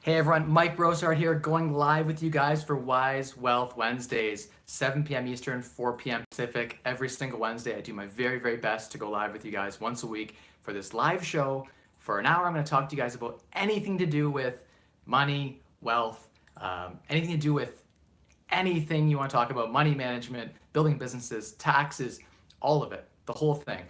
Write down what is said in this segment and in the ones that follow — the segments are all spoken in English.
Hey everyone, Mike Rosehart here, going live with you guys for Wise Wealth Wednesdays, 7 p.m. Eastern, 4 p.m. Pacific. Every single Wednesday, I do my very, very best to go live with you guys once a week for this live show. For an hour, I'm going to talk to you guys about anything to do with money, wealth, anything to do with anything you want to talk about, money management, building businesses, taxes, all of it, the whole thing.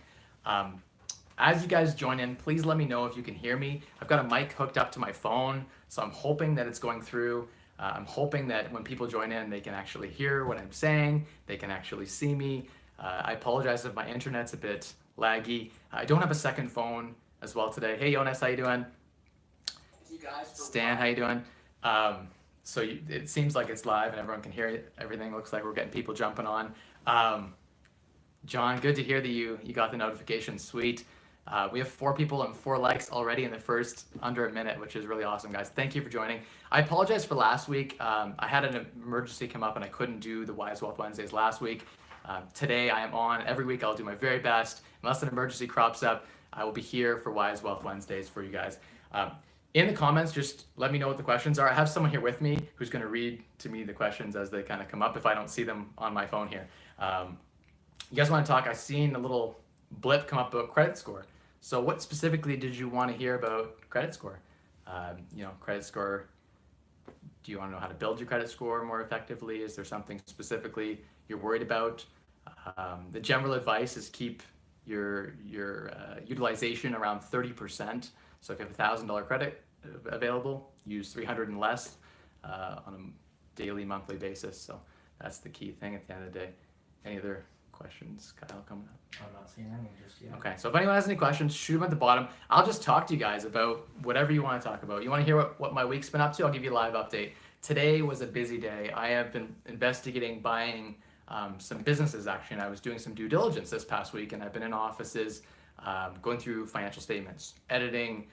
As you guys join in, please let me know if you can hear me. I've got a mic hooked up to my phone, so I'm hoping that it's going through. I'm hoping that when people join in, they can actually hear what I'm saying. They can actually see me. I apologize if my internet's a bit laggy. I don't have a second phone as well today. Hey, Jonas, how you doing? Stan, how you doing? It seems like it's live and everyone can hear it. Everything looks like we're getting people jumping on. John, good to hear that you got the notification. Sweet. We have 4 people and 4 likes already in the first under a minute, which is really awesome, guys. Thank you for joining. I apologize for last week. I had an emergency come up and I couldn't do the Wise Wealth Wednesdays last week. Today I am on. Every week I'll do my very best. Unless an emergency crops up, I will be here for Wise Wealth Wednesdays for you guys. In the comments, just let me know what the questions are. I have someone here with me who's going to read to me the questions as they kind of come up if I don't see them on my phone here. You guys want to talk? I've seen a little blip come up about credit score. So what specifically did you want to hear about credit score? Credit score, do you want to know how to build your credit score more effectively? Is there something specifically you're worried about? The general advice is keep your utilization around 30%. So if you have $1,000 credit available, use 300 and less on a daily, monthly basis. So that's the key thing at the end of the day. Any other questions, Kyle, coming up? I'm not seeing any just yet. Okay, so if anyone has any questions, shoot them at the bottom. I'll just talk to you guys about whatever you want to talk about. You want to hear what my week's been up to? I'll give you a live update. Today was a busy day. I have been investigating buying some businesses, actually, and I was doing some due diligence this past week, and I've been in offices going through financial statements, editing,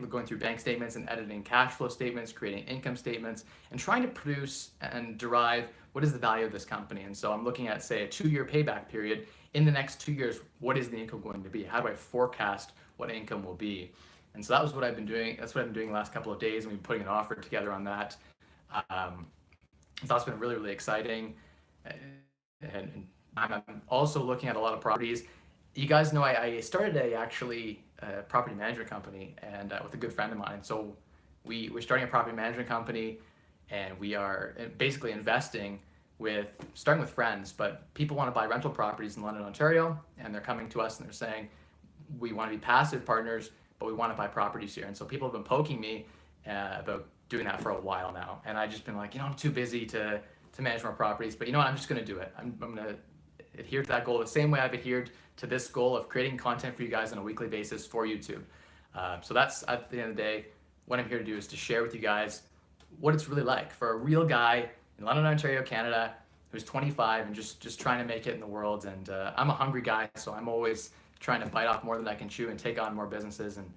going through bank statements and editing cash flow statements, creating income statements, and trying to produce and derive what is the value of this company. And so I'm looking at, say, a 2-year payback period. In the next 2 years, what is the income going to be? How do I forecast what income will be? And so that was what I've been doing. That's what I've been doing the last couple of days, and we've been putting an offer together on that. So that's been really, really exciting. And I'm also looking at a lot of properties. You guys know I started a property management company and with a good friend of mine. So we're starting a property management company, and we are basically investing starting with friends, but people want to buy rental properties in London, Ontario, and they're coming to us and they're saying, we want to be passive partners, but we want to buy properties here. And so people have been poking me about doing that for a while now. And I've just been like, I'm too busy to manage more properties, but you know what, I'm just going to do it. I'm going to adhere to that goal the same way I've adhered to this goal of creating content for you guys on a weekly basis for YouTube. So that's, at the end of the day, what I'm here to do is to share with you guys what it's really like for a real guy in London, Ontario, Canada, who's 25 and just trying to make it in the world. And I'm a hungry guy, so I'm always trying to bite off more than I can chew and take on more businesses. And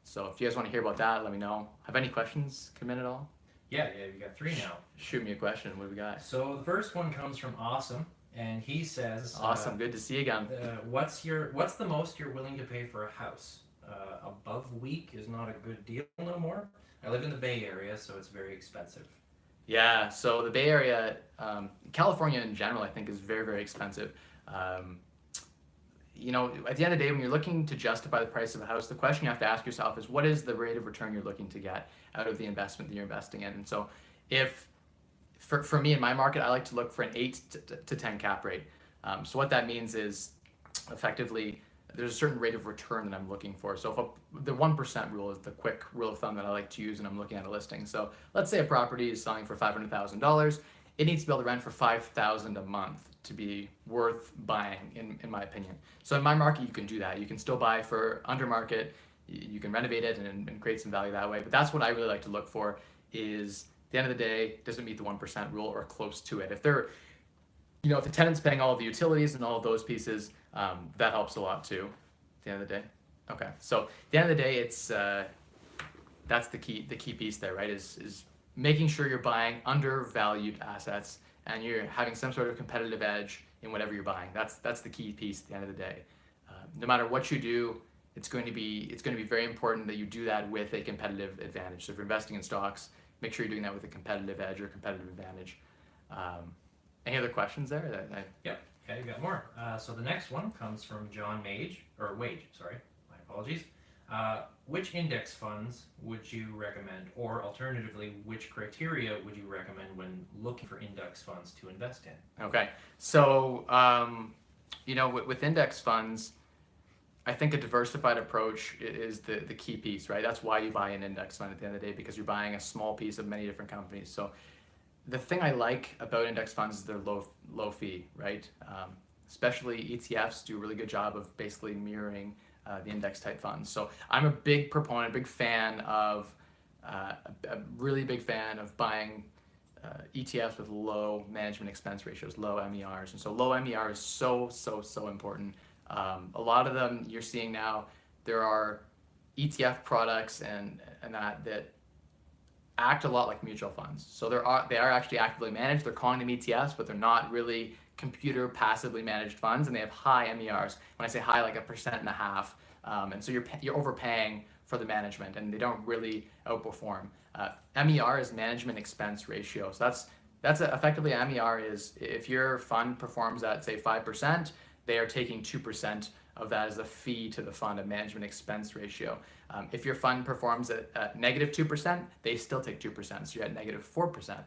so if you guys want to hear about that, let me know. Have any questions come in at all? Yeah, we got 3 now. Shoot me a question. What do we got? So the first one comes from Awesome, and he says, Awesome, good to see you again. What's the most you're willing to pay for a house? Above week is not a good deal no more. I live in the Bay Area, so it's very expensive. Yeah, so the Bay Area, California in general, I think is very, very expensive. At the end of the day, when you're looking to justify the price of a house, the question you have to ask yourself is, what is the rate of return you're looking to get out of the investment that you're investing in? And so for me in my market, I like to look for an 8 to 10 cap rate. So what that means is effectively there's a certain rate of return that I'm looking for. So the 1% rule is the quick rule of thumb that I like to use when I'm looking at a listing. So let's say a property is selling for $500,000. It needs to be able to rent for $5,000 a month to be worth buying, in my opinion. So in my market, you can do that. You can still buy for under market. You can renovate it and create some value that way. But that's what I really like to look for is, at the end of the day, does it meet the 1% rule or close to it? If if the tenant's paying all of the utilities and all of those pieces, that helps a lot too, at the end of the day. Okay, so at the end of the day, it's that's the key piece there, right? Is making sure you're buying undervalued assets and you're having some sort of competitive edge in whatever you're buying. That's the key piece at the end of the day. No matter what you do, it's going to be very important that you do that with a competitive advantage. So if you're investing in stocks, make sure you're doing that with a competitive edge or competitive advantage. Any other questions there? Yep. Okay, you got more. So the next one comes from John Wage. Sorry, my apologies. Which index funds would you recommend, or alternatively, which criteria would you recommend when looking for index funds to invest in? Okay, so with index funds, I think a diversified approach is the key piece, right? That's why you buy an index fund at the end of the day, because you're buying a small piece of many different companies. So the thing I like about index funds is their low fee, right? Especially ETFs do a really good job of basically mirroring the index type funds. So I'm a big proponent, big fan of, a really big fan of buying ETFs with low management expense ratios, low MERs. And so low MER is so important. A lot of them you're seeing now, there are ETF products and that act a lot like mutual funds. So they are actually actively managed. They're calling them ETFs, but they're not really computer passively managed funds, and they have high MERs. When I say high, like 1.5%. And so you're overpaying for the management, and they don't really outperform. MER is management expense ratio. So that's effectively MER is if your fund performs at say 5%, they are taking 2% of that as a fee to the fund, a management expense ratio. If your fund performs at negative 2%, they still take 2%, so you're at negative 4%.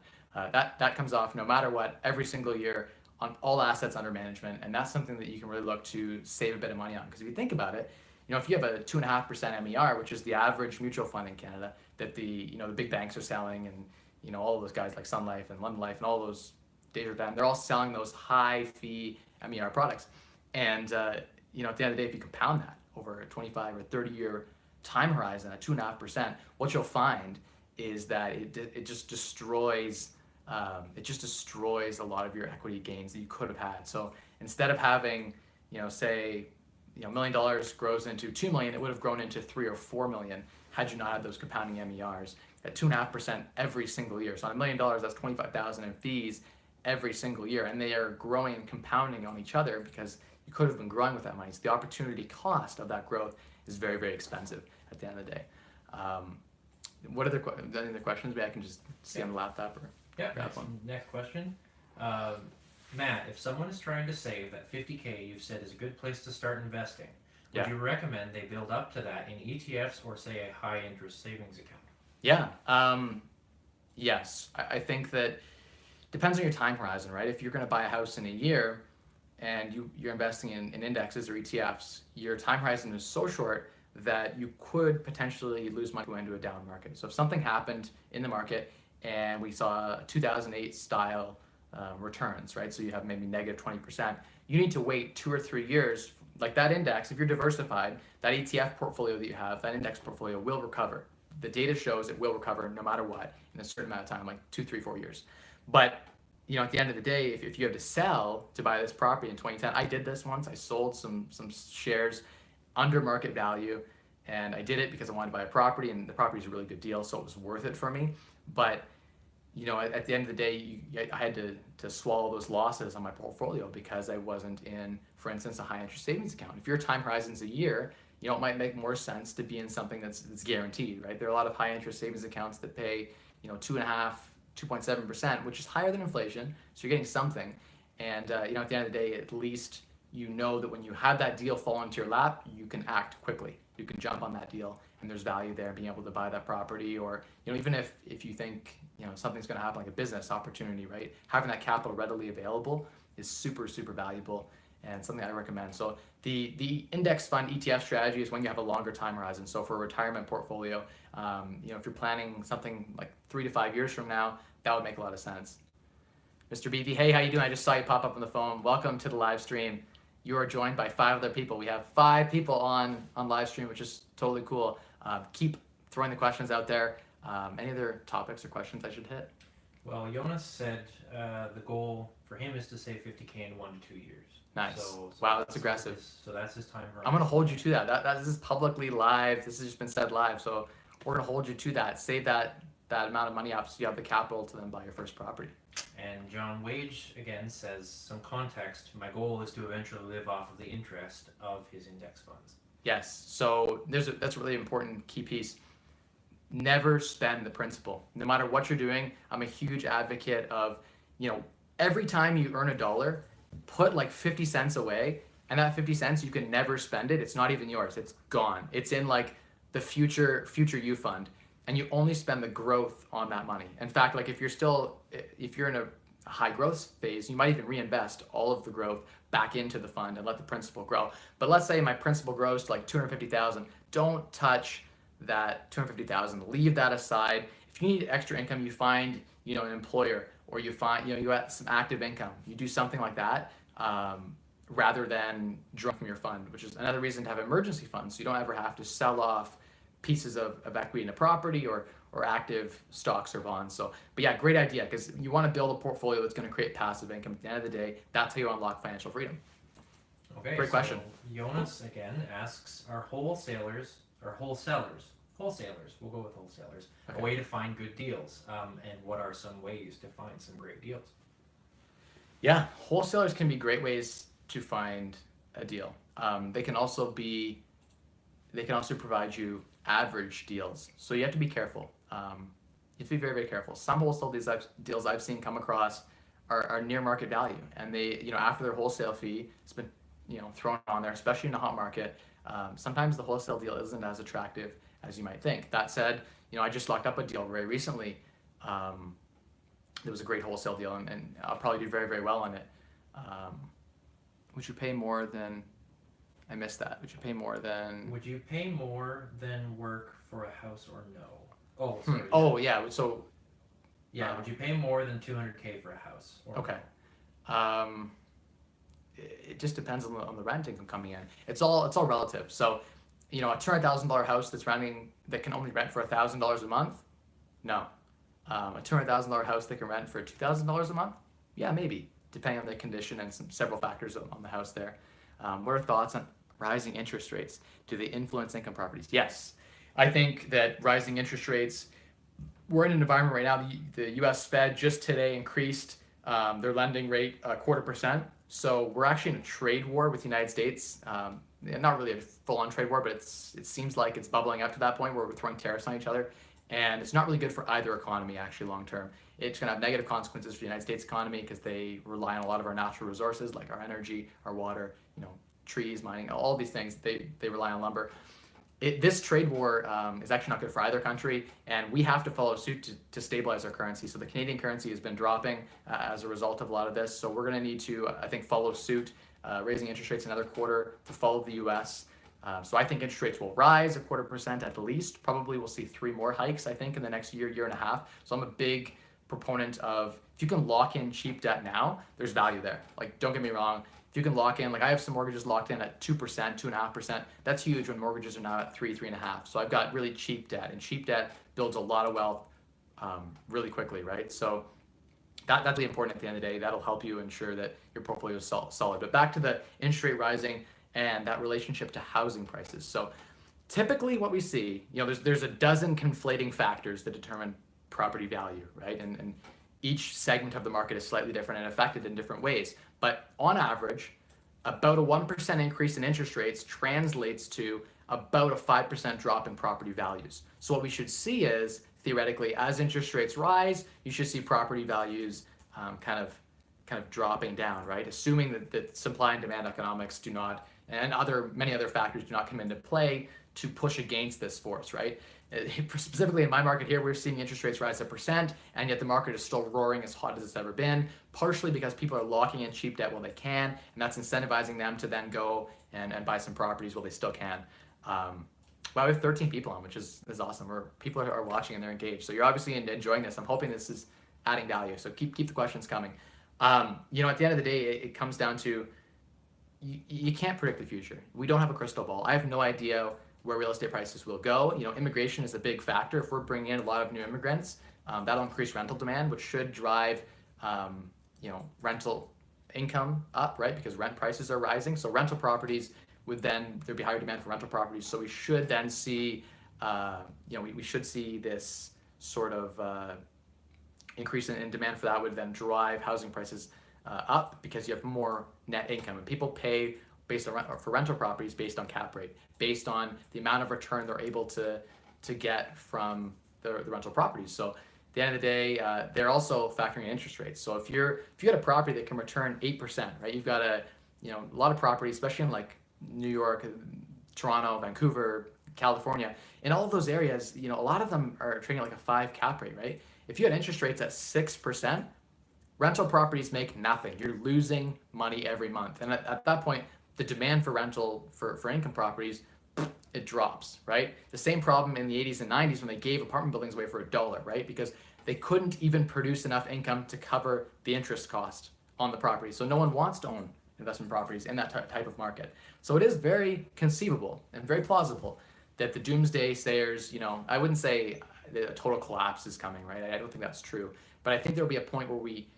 That comes off no matter what every single year on all assets under management, and that's something that you can really look to save a bit of money on. Because if you think about it, if you have a 2.5% MER, which is the average mutual fund in Canada that the big banks are selling, and all of those guys like Sun Life and London Life and all those Desjardins, they're all selling those high fee MER products. And at the end of the day, if you compound that over a 25 or 30 year time horizon at 2.5%, what you'll find is that it just destroys a lot of your equity gains that you could have had. So instead of having, say, $1 million grows into 2 million, it would have grown into 3 or 4 million had you not had those compounding MERs at 2.5% every single year. So on $1 million, that's 25,000 in fees every single year, and they are growing and compounding on each other because you could have been growing with that money. So the opportunity cost of that growth is very, very expensive at the end of the day. What other questions? Maybe I can just see on the laptop or grab one. Next question. Matt, if someone is trying to save that $50K you've said is a good place to start investing, would you recommend they build up to that in ETFs or say a high interest savings account? Yeah. Yes. I think that depends on your time horizon, right? If you're going to buy a house in a year and you're investing in indexes or ETFs, your time horizon is so short that you could potentially lose money going into a down market. So if something happened in the market and we saw 2008 style returns, right? So you have maybe negative 20%. You need to wait 2 or 3 years. Like that index, if you're diversified, that ETF portfolio that you have, that index portfolio will recover. The data shows it will recover no matter what in a certain amount of time, like 2, 3, 4 years. But at the end of the day, if you have to sell to buy this property in 2010, I did this once. I sold some shares under market value, and I did it because I wanted to buy a property, and the property is a really good deal, so it was worth it for me. But at the end of the day, I had to swallow those losses on my portfolio because I wasn't in, for instance, a high interest savings account. If your time horizon's a year, it might make more sense to be in something that's guaranteed, right? There are a lot of high interest savings accounts that pay 2.5%, 2.7%, which is higher than inflation, so you're getting something. And at the end of the day, at least that when you have that deal fall into your lap, you can act quickly. You can jump on that deal, and there's value there in being able to buy that property. Or even if you think something's going to happen, like a business opportunity, right? Having that capital readily available is super valuable and something I recommend. So the index fund ETF strategy is when you have a longer time horizon. So for a retirement portfolio, if you're planning something like 3 to 5 years from now, that would make a lot of sense. Mr. Beefy, hey, how you doing? I just saw you pop up on the phone. Welcome to the live stream. You are joined by 5 other people. We have 5 people on live stream, which is totally cool. Keep throwing the questions out there. Any other topics or questions I should hit? Well, Jonas said the goal for him is to save 50K in 1 to 2 years. Nice. So wow, that's aggressive. So that's his time horizon. I'm going to hold you to that. This is publicly live. This has just been said live. So we're going to hold you to that. Save that amount of money up so you have the capital to then buy your first property. And John Wage again says some context. My goal is to eventually live off of the interest of his index funds. Yes. So that's a really important key piece. Never spend the principal. No matter what you're doing, I'm a huge advocate of, you know, every time you earn a dollar, put like 50 cents away, and that 50 cents you can never spend it. It's not even yours. It's gone. It's in like the future you fund, and you only spend the growth on that money. In fact, like if you're in a high growth phase, you might even reinvest all of the growth back into the fund and let the principal grow. But let's say my principal grows to like 250,000. Don't touch that 250,000. Leave that aside. If you need extra income, you find, you know, an employer, or you find, you know, you have some active income. You do something like that, rather than draw from your fund, which is another reason to have emergency funds. So you don't ever have to sell off pieces of equity in a property, or active stocks or bonds. So, but yeah, great idea, because you want to build a portfolio that's going to create passive income. At the end of the day, that's how you unlock financial freedom. Okay, Great question. Jonas again asks, are wholesalers, we'll go with wholesalers, Okay. a way to find good deals? And what are some ways to find some great deals? Yeah, wholesalers can be great ways to find a deal. They can also provide you average deals. So you have to be careful. You have to be very, very careful. Some wholesale deals I've seen come across are near market value, and they, you know, after their wholesale fee has been, you know, thrown on there, especially in a hot market. Sometimes the wholesale deal isn't as attractive as you might think. That said, you know, I just locked up a deal very recently. It was a great wholesale deal, and I'll probably do very, very well on it. Would you pay more than? I missed that. Would you pay more than? Would you pay more than work for a house or no? Oh, sorry. Oh yeah. So yeah, would you pay more than 200K for a house? Or okay. No? It just depends on the rent income coming in. It's all relative. So, you know, a $200,000 house that can only rent for $1,000 a month, no. A $200,000 house that can rent for $2,000 a month, yeah, maybe, depending on the condition and several factors on the house there. What are thoughts on rising interest rates? Do they influence income properties? Yes, I think that rising interest rates. We're in an environment right now. The U.S. Fed just today increased their lending rate 0.25%. So we're actually in a trade war with the United States. Not really a full-on trade war, but it seems like it's bubbling up to that point where we're throwing tariffs on each other. And it's not really good for either economy, actually, long term. It's going to have negative consequences for the United States economy because they rely on a lot of our natural resources, like our energy, our water, you know, trees, mining, all these things. They rely on lumber. This trade war is actually not good for either country, and we have to follow suit to stabilize our currency. So the Canadian currency has been dropping as a result of a lot of this. So we're going to need to, I think, follow suit, raising interest rates another quarter to follow the U.S. So I think interest rates will rise 0.25% at the least. Probably we'll see 3 more hikes, I think, in the next year and a half. So I'm a big proponent of, if you can lock in cheap debt now, there's value there. Like, don't get me wrong. If you can lock in, like I have some mortgages locked in at 2%, 2.5%, that's huge when mortgages are now at 3.5. So I've got really cheap debt, and cheap debt builds a lot of wealth really quickly, right? So that's really important at the end of the day. That'll help you ensure that your portfolio is solid. But back to the interest rate rising and that relationship to housing prices. So typically what we see, you know, there's a dozen conflating factors that determine property value, right? And each segment of the market is slightly different and affected in different ways. But on average, about a 1% increase in interest rates translates to about a 5% drop in property values. So what we should see is, theoretically, as interest rates rise, you should see property values kind of dropping down, right? Assuming that supply and demand economics do not, and many other factors do not come into play to push against this force, right? Specifically in my market here, we're seeing interest rates rise 1%, and yet the market is still roaring as hot as it's ever been, partially because people are locking in cheap debt while they can, and that's incentivizing them to then go and buy some properties while they still can. Well, we have 13 people on, which is awesome. People are watching and they're engaged. So you're obviously enjoying this. I'm hoping this is adding value. So keep the questions coming. You know, at the end of the day, it comes down to you can't predict the future. We don't have a crystal ball. I have no idea where real estate prices will go. You know, immigration is a big factor. If we're bringing in a lot of new immigrants, that'll increase rental demand, which should drive, you know, rental income up, right? Because rent prices are rising. So rental properties there'd be higher demand for rental properties. So we should then see, you know, we should see this sort of increase in demand for that would then drive housing prices up because you have more net income, and people pay based on for rental properties based on cap rate, based on the amount of return they're able to get from the rental properties. So at the end of the day, they're also factoring in interest rates. So if you got a property that can return 8%, right? You've got a lot of properties, especially in like New York, Toronto, Vancouver, California, in all of those areas, a lot of them are trading like a 5 cap rate, right? If you had interest rates at 6%, rental properties make nothing. You're losing money every month. And at that point, the demand for rental for income properties, it drops, right? The same problem in the 80s and 90s when they gave apartment buildings away for $1, right? Because they couldn't even produce enough income to cover the interest cost on the property. So no one wants to own investment properties in that type of market. So it is very conceivable and very plausible that the doomsday sayers, I wouldn't say the total collapse is coming, right? I don't think that's true. But I think there'll be a point where we,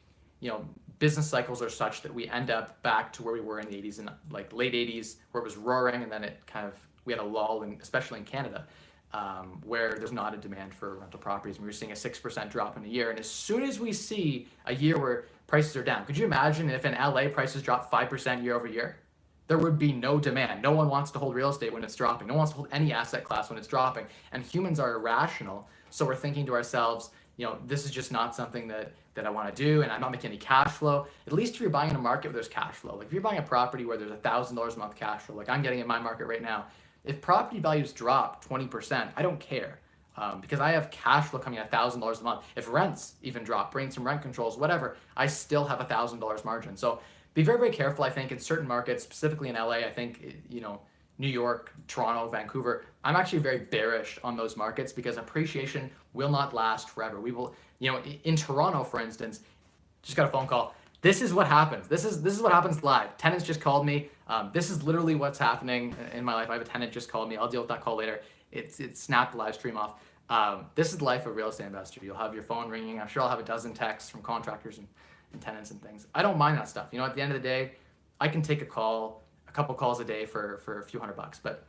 business cycles are such that we end up back to where we were in the 80s and like late 80s, where it was roaring, and then it kind of, we had a lull, especially in Canada, where there's not a demand for rental properties. And we were seeing a 6% drop in a year. And as soon as we see a year where prices are down, could you imagine if in LA prices drop 5% year over year? There would be no demand. No one wants to hold real estate when it's dropping. No one wants to hold any asset class when it's dropping. And humans are irrational. So we're thinking to ourselves, this is just not something that I want to do, and I'm not making any cash flow. At least if you're buying in a market where there's cash flow, like if you're buying a property where there's $1,000 a month cash flow, like I'm getting in my market right now, if property values drop 20%, I don't care, because I have cash flow coming at $1,000 a month. If rents even drop, bring some rent controls, whatever, I still have $1,000 margin. So be very, very careful, I think, in certain markets, specifically in LA. I think, New York, Toronto, Vancouver, I'm actually very bearish on those markets because appreciation will not last forever. We will, in Toronto, for instance, just got a phone call. This is what happens. This is what happens live. Tenants just called me. This is literally what's happening in my life. I have a tenant just called me. I'll deal with that call later. It snapped the live stream off. This is the life of a real estate investor. You'll have your phone ringing. I'm sure I'll have a dozen texts from contractors and tenants and things. I don't mind that stuff. At the end of the day, I can take a couple calls a day for a few $100, but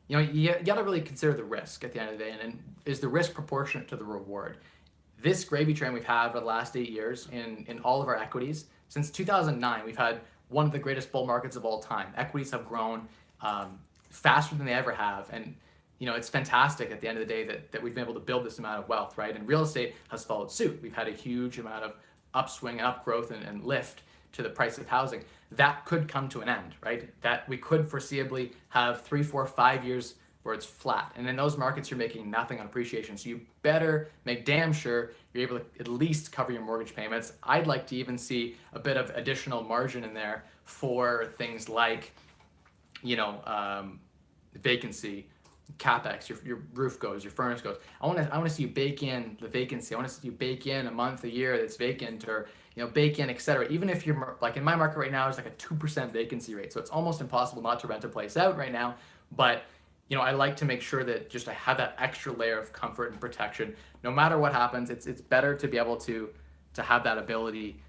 you got to really consider the risk at the end of the day, and is the risk proportionate to the reward? This gravy train we've had for the last 8 years in all of our equities, since 2009, we've had one of the greatest bull markets of all time. Equities have grown faster than they ever have, and it's fantastic at the end of the day that we've been able to build this amount of wealth, right? And real estate has followed suit. We've had a huge amount of upswing, upgrowth, and lift to the price of housing. That could come to an end, right? That we could foreseeably have 3, 4, 5 years where it's flat. And in those markets, you're making nothing on appreciation. So you better make damn sure you're able to at least cover your mortgage payments. I'd like to even see a bit of additional margin in there for things like, vacancy, capex, your roof goes, your furnace goes. I want to see you bake in the vacancy. I want to see you bake in a month, a year that's vacant, or bake in, etc. Even if you're like in my market right now, it's like a 2% vacancy rate, so it's almost impossible not to rent a place out right now. But I like to make sure that just I have that extra layer of comfort and protection. No matter what happens, it's better to be able to have that ability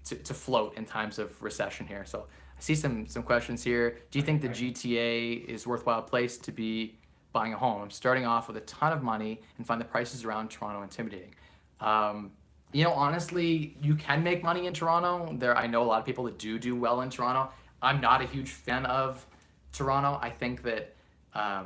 to float in times of recession here. So I see some questions here. Do you think the GTA is a worthwhile place to be buying a home? I'm starting off with a ton of money and find the prices around Toronto intimidating. Honestly, you can make money in Toronto. I know a lot of people that do well in Toronto. I'm not a huge fan of Toronto. I think that, I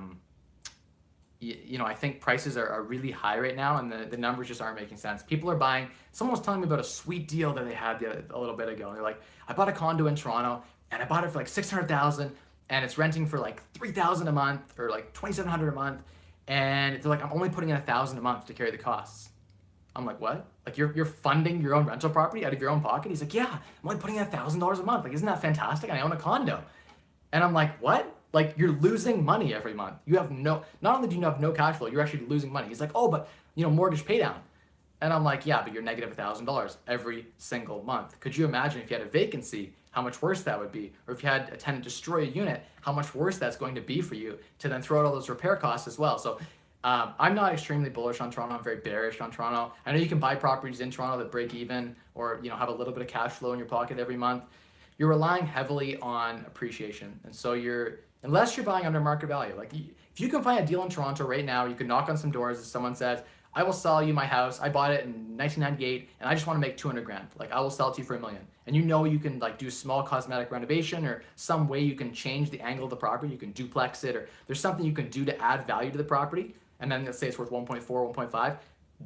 think prices are really high right now, and the numbers just aren't making sense. People are buying. Someone was telling me about a sweet deal that they had a little bit ago. And they're like, I bought a condo in Toronto, and I bought it for like $600,000, and it's renting for like $3,000 a month or like $2,700 a month. And they're like, I'm only putting in $1,000 a month to carry the costs. I'm like, what? Like you're funding your own rental property out of your own pocket? He's like, yeah, I'm only putting in $1,000 a month. Like, isn't that fantastic? And I own a condo. And I'm like, what? Like, you're losing money every month. You have not only do you have no cash flow, you're actually losing money. He's like, oh, but mortgage pay down. And I'm like, yeah, but you're negative $1,000 every single month. Could you imagine if you had a vacancy, how much worse that would be? Or if you had a tenant destroy a unit, how much worse that's going to be for you to then throw out all those repair costs as well. So I'm not extremely bullish on Toronto. I'm very bearish on Toronto. I know you can buy properties in Toronto that break even or have a little bit of cash flow in your pocket every month. You're relying heavily on appreciation. And so unless you're buying under market value, like If you can find a deal in Toronto right now, you can knock on some doors. If someone says, I will sell you my house. I bought it in 1998 and I just want to make 200 grand. Like, I will sell it to you for $1 million. And you know you can like do small cosmetic renovation or some way you can change the angle of the property. You can duplex it, or there's something you can do to add value to the property. And then let's say it's worth 1.4, 1.5.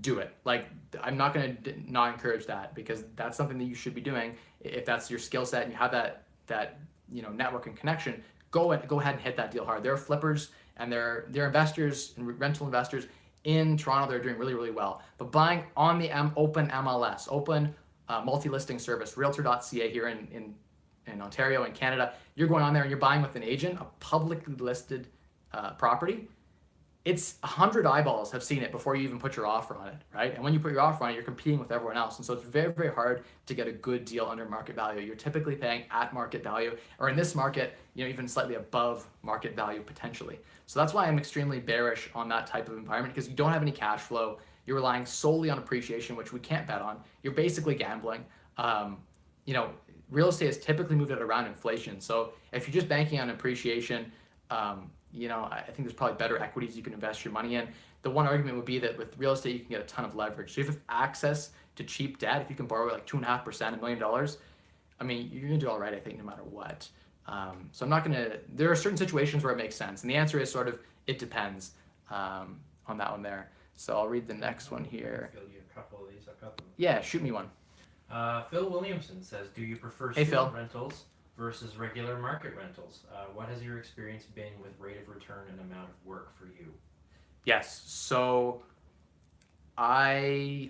Do it. Like, I'm not going to not encourage that, because that's something that you should be doing. If that's your skill set and you have that network and connection, go ahead and hit that deal hard. There are flippers and they're investors and rental investors in Toronto. They're doing really, really well. But buying on the open MLS, open multi-listing service, realtor.ca here in Ontario and Canada, you're going on there and you're buying with an agent, a publicly listed property. It's 100 eyeballs have seen it before you even put your offer on it, right? And when you put your offer on it, you're competing with everyone else. And so it's very, very hard to get a good deal under market value. You're typically paying at market value, or in this market, even slightly above market value potentially. So that's why I'm extremely bearish on that type of environment, because you don't have any cash flow. You're relying solely on appreciation, which we can't bet on. You're basically gambling. Real estate is typically moved at around inflation. So if you're just banking on appreciation, I think there's probably better equities you can invest your money in. The one argument would be that with real estate, you can get a ton of leverage. So if you have access to cheap debt, if you can borrow like 2.5%, $1 million, I mean, you're gonna do all right, I think, no matter what. So I'm not gonna, there are certain situations where it makes sense. And the answer is sort of, it depends on that one there. So I'll read the next one here. I'll you a couple of these. I've got them. Yeah, shoot me one. Phil Williamson says, do you prefer Hey, Phil. student rentals versus regular market rentals? What has your experience been with rate of return and amount of work for you? Yes, so I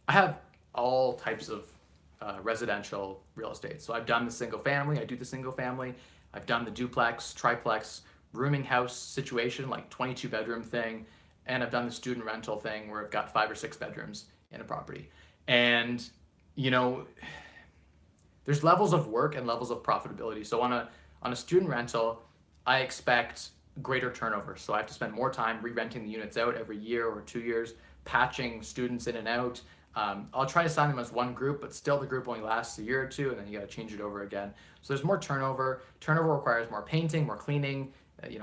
have all types of residential real estate. So I've done the single family, I do the single family, I've done the duplex, triplex, rooming house situation, like 22 bedroom thing, and I've done the student rental thing where I've got 5 or 6 bedrooms in a property. And, there's levels of work and levels of profitability. So on a student rental, I expect greater turnover. So I have to spend more time re-renting the units out every year or 2 years, patching students in and out. I'll try to sign them as one group, but still the group only lasts a year or two, and then you got to change it over again. So there's more turnover. Turnover requires more painting, more cleaning,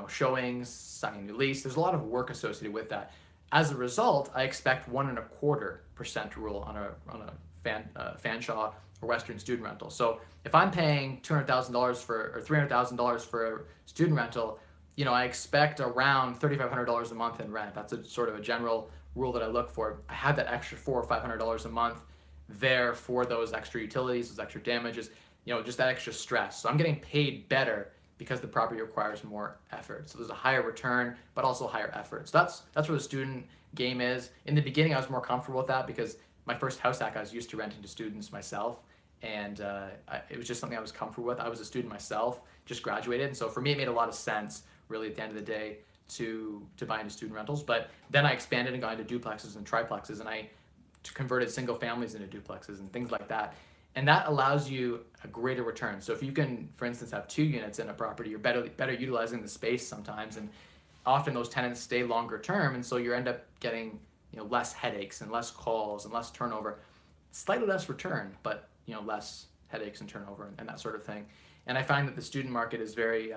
showings, signing a new lease. There's a lot of work associated with that. As a result, I expect 1.25% rule on a Fanshawe or Western student rental. So if I'm paying $200,000 or $300,000 for a student rental, I expect around $3,500 a month in rent. That's a sort of a general rule that I look for. I have that extra $400 or $500 a month there for those extra utilities, those extra damages, just that extra stress. So I'm getting paid better because the property requires more effort. So there's a higher return, but also higher effort. So that's where the student game is. In the beginning, I was more comfortable with that because my first house hack, I was used to renting to students myself, and it was just something I was comfortable with. I was a student myself, just graduated, and so for me, it made a lot of sense, really, at the end of the day, to buy into student rentals. But then I expanded and got into duplexes and triplexes, and I converted single families into duplexes and things like that. And that allows you a greater return. So if you can, for instance, have 2 units in a property, you're better utilizing the space sometimes, and often those tenants stay longer term, and so you end up getting less headaches and less calls and less turnover, slightly less return, but less headaches and turnover and that sort of thing. And I find that the student market is very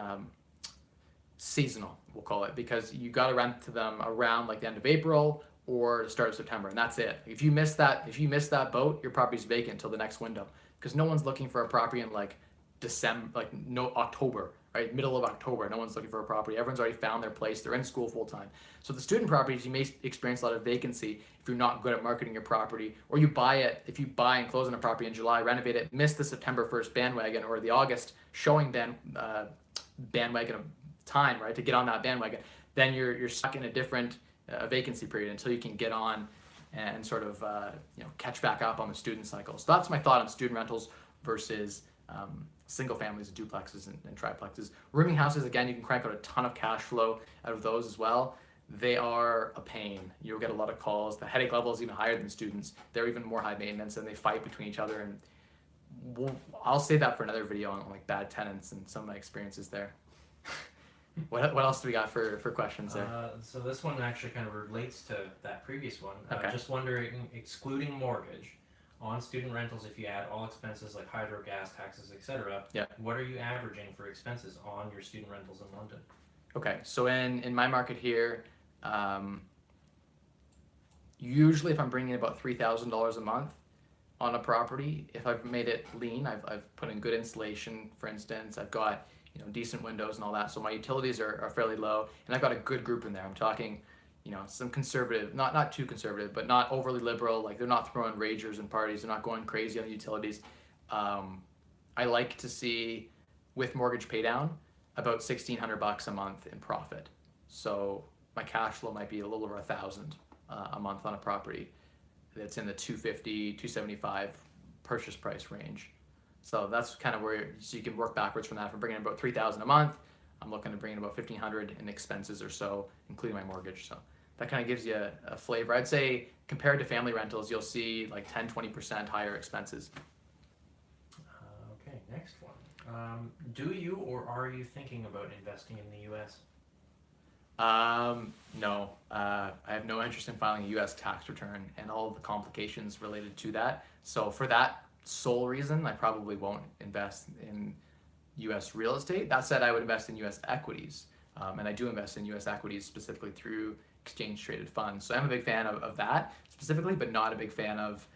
seasonal, we'll call it, because you got to rent to them around like the end of April or the start of September, and that's it. If you miss that boat, your property's vacant until the next window, because no one's looking for a property in like October, right? Middle of October, no one's looking for a property. Everyone's already found their place. They're in school full time. So the student properties, you may experience a lot of vacancy if you're not good at marketing your property, or if you buy and close on a property in July, renovate it, miss the September 1st bandwagon or the August showing bandwagon of time, right? To get on that bandwagon, then you're stuck in a different vacancy period until you can get on and sort of catch back up on the student cycle. So that's my thought on student rentals versus single families, duplexes, and triplexes. Rooming houses, again, you can crank out a ton of cash flow out of those as well. They are a pain. You'll get a lot of calls. The headache level is even higher than students. They're even more high maintenance, and they fight between each other. And I'll save that for another video on like bad tenants and some of my experiences there. What else do we got for questions there? So this one actually kind of relates to that previous one. Okay. Just wondering, excluding mortgage, on student rentals, if you add all expenses like hydro, gas, taxes, etc., yeah, what are you averaging for expenses on your student rentals in London? Okay, so in my market here, usually if I'm bringing in about $3,000 a month on a property, if I've made it lean, I've put in good insulation, for instance, I've got decent windows and all that, so my utilities are fairly low, and I've got a good group in there. I'm talking some conservative, not too conservative, but not overly liberal. Like they're not throwing ragers and parties, they're not going crazy on the utilities. I like to see with mortgage paydown about $1,600 a month in profit. So my cash flow might be a little over 1,000 a month on a property that's in the 250, 275 purchase price range. So that's kind of where so you can work backwards from that. If I'm bringing in about 3,000 a month, I'm looking to bring in about 1,500 in expenses or so, including my mortgage. So that kind of gives you a flavor. I'd say compared to family rentals, you'll see like 10-20% higher expenses. Okay, next one. Do you or are you thinking about investing in the U.S.? No. I have no interest in filing a U.S. tax return and all of the complications related to that. So for that sole reason, I probably won't invest in U.S. real estate. That said, I would invest in U.S. equities. And I do invest in U.S. equities specifically through exchange traded funds. So I'm a big fan of that specifically, but not a big fan of,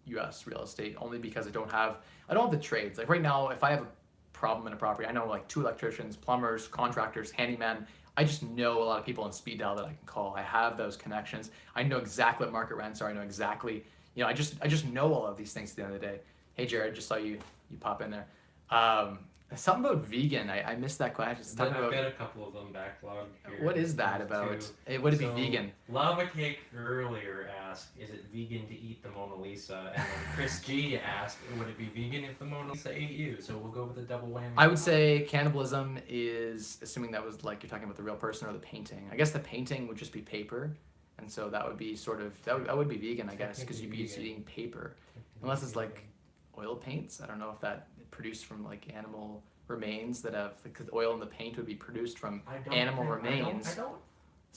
U.S. real estate, only because I don't have the trades. Like right now, if I have a problem in a property, I know like 2 electricians, plumbers, contractors, handymen. I just know a lot of people in speed dial that I can call. I have those connections. I know exactly what market rents are. I know exactly, I just know all of these things at the end of the day. Hey Jared, just saw you pop in there. Something about vegan. I missed that question. I've got a couple of them backlogged here. What is that about? Would it be vegan? Lava Cake earlier asked, is it vegan to eat the Mona Lisa? And then Chris G asked, would it be vegan if the Mona Lisa ate you? So we'll go with the double whammy. I would say cannibalism is, assuming that was like you're talking about the real person or the painting. I guess the painting would just be paper. And so that would be that would be vegan, I guess, because you'd be eating paper. Unless it's like oil paints. I don't know if that produced from like animal remains that have, because oil in the paint would be produced from animal remains. I don't.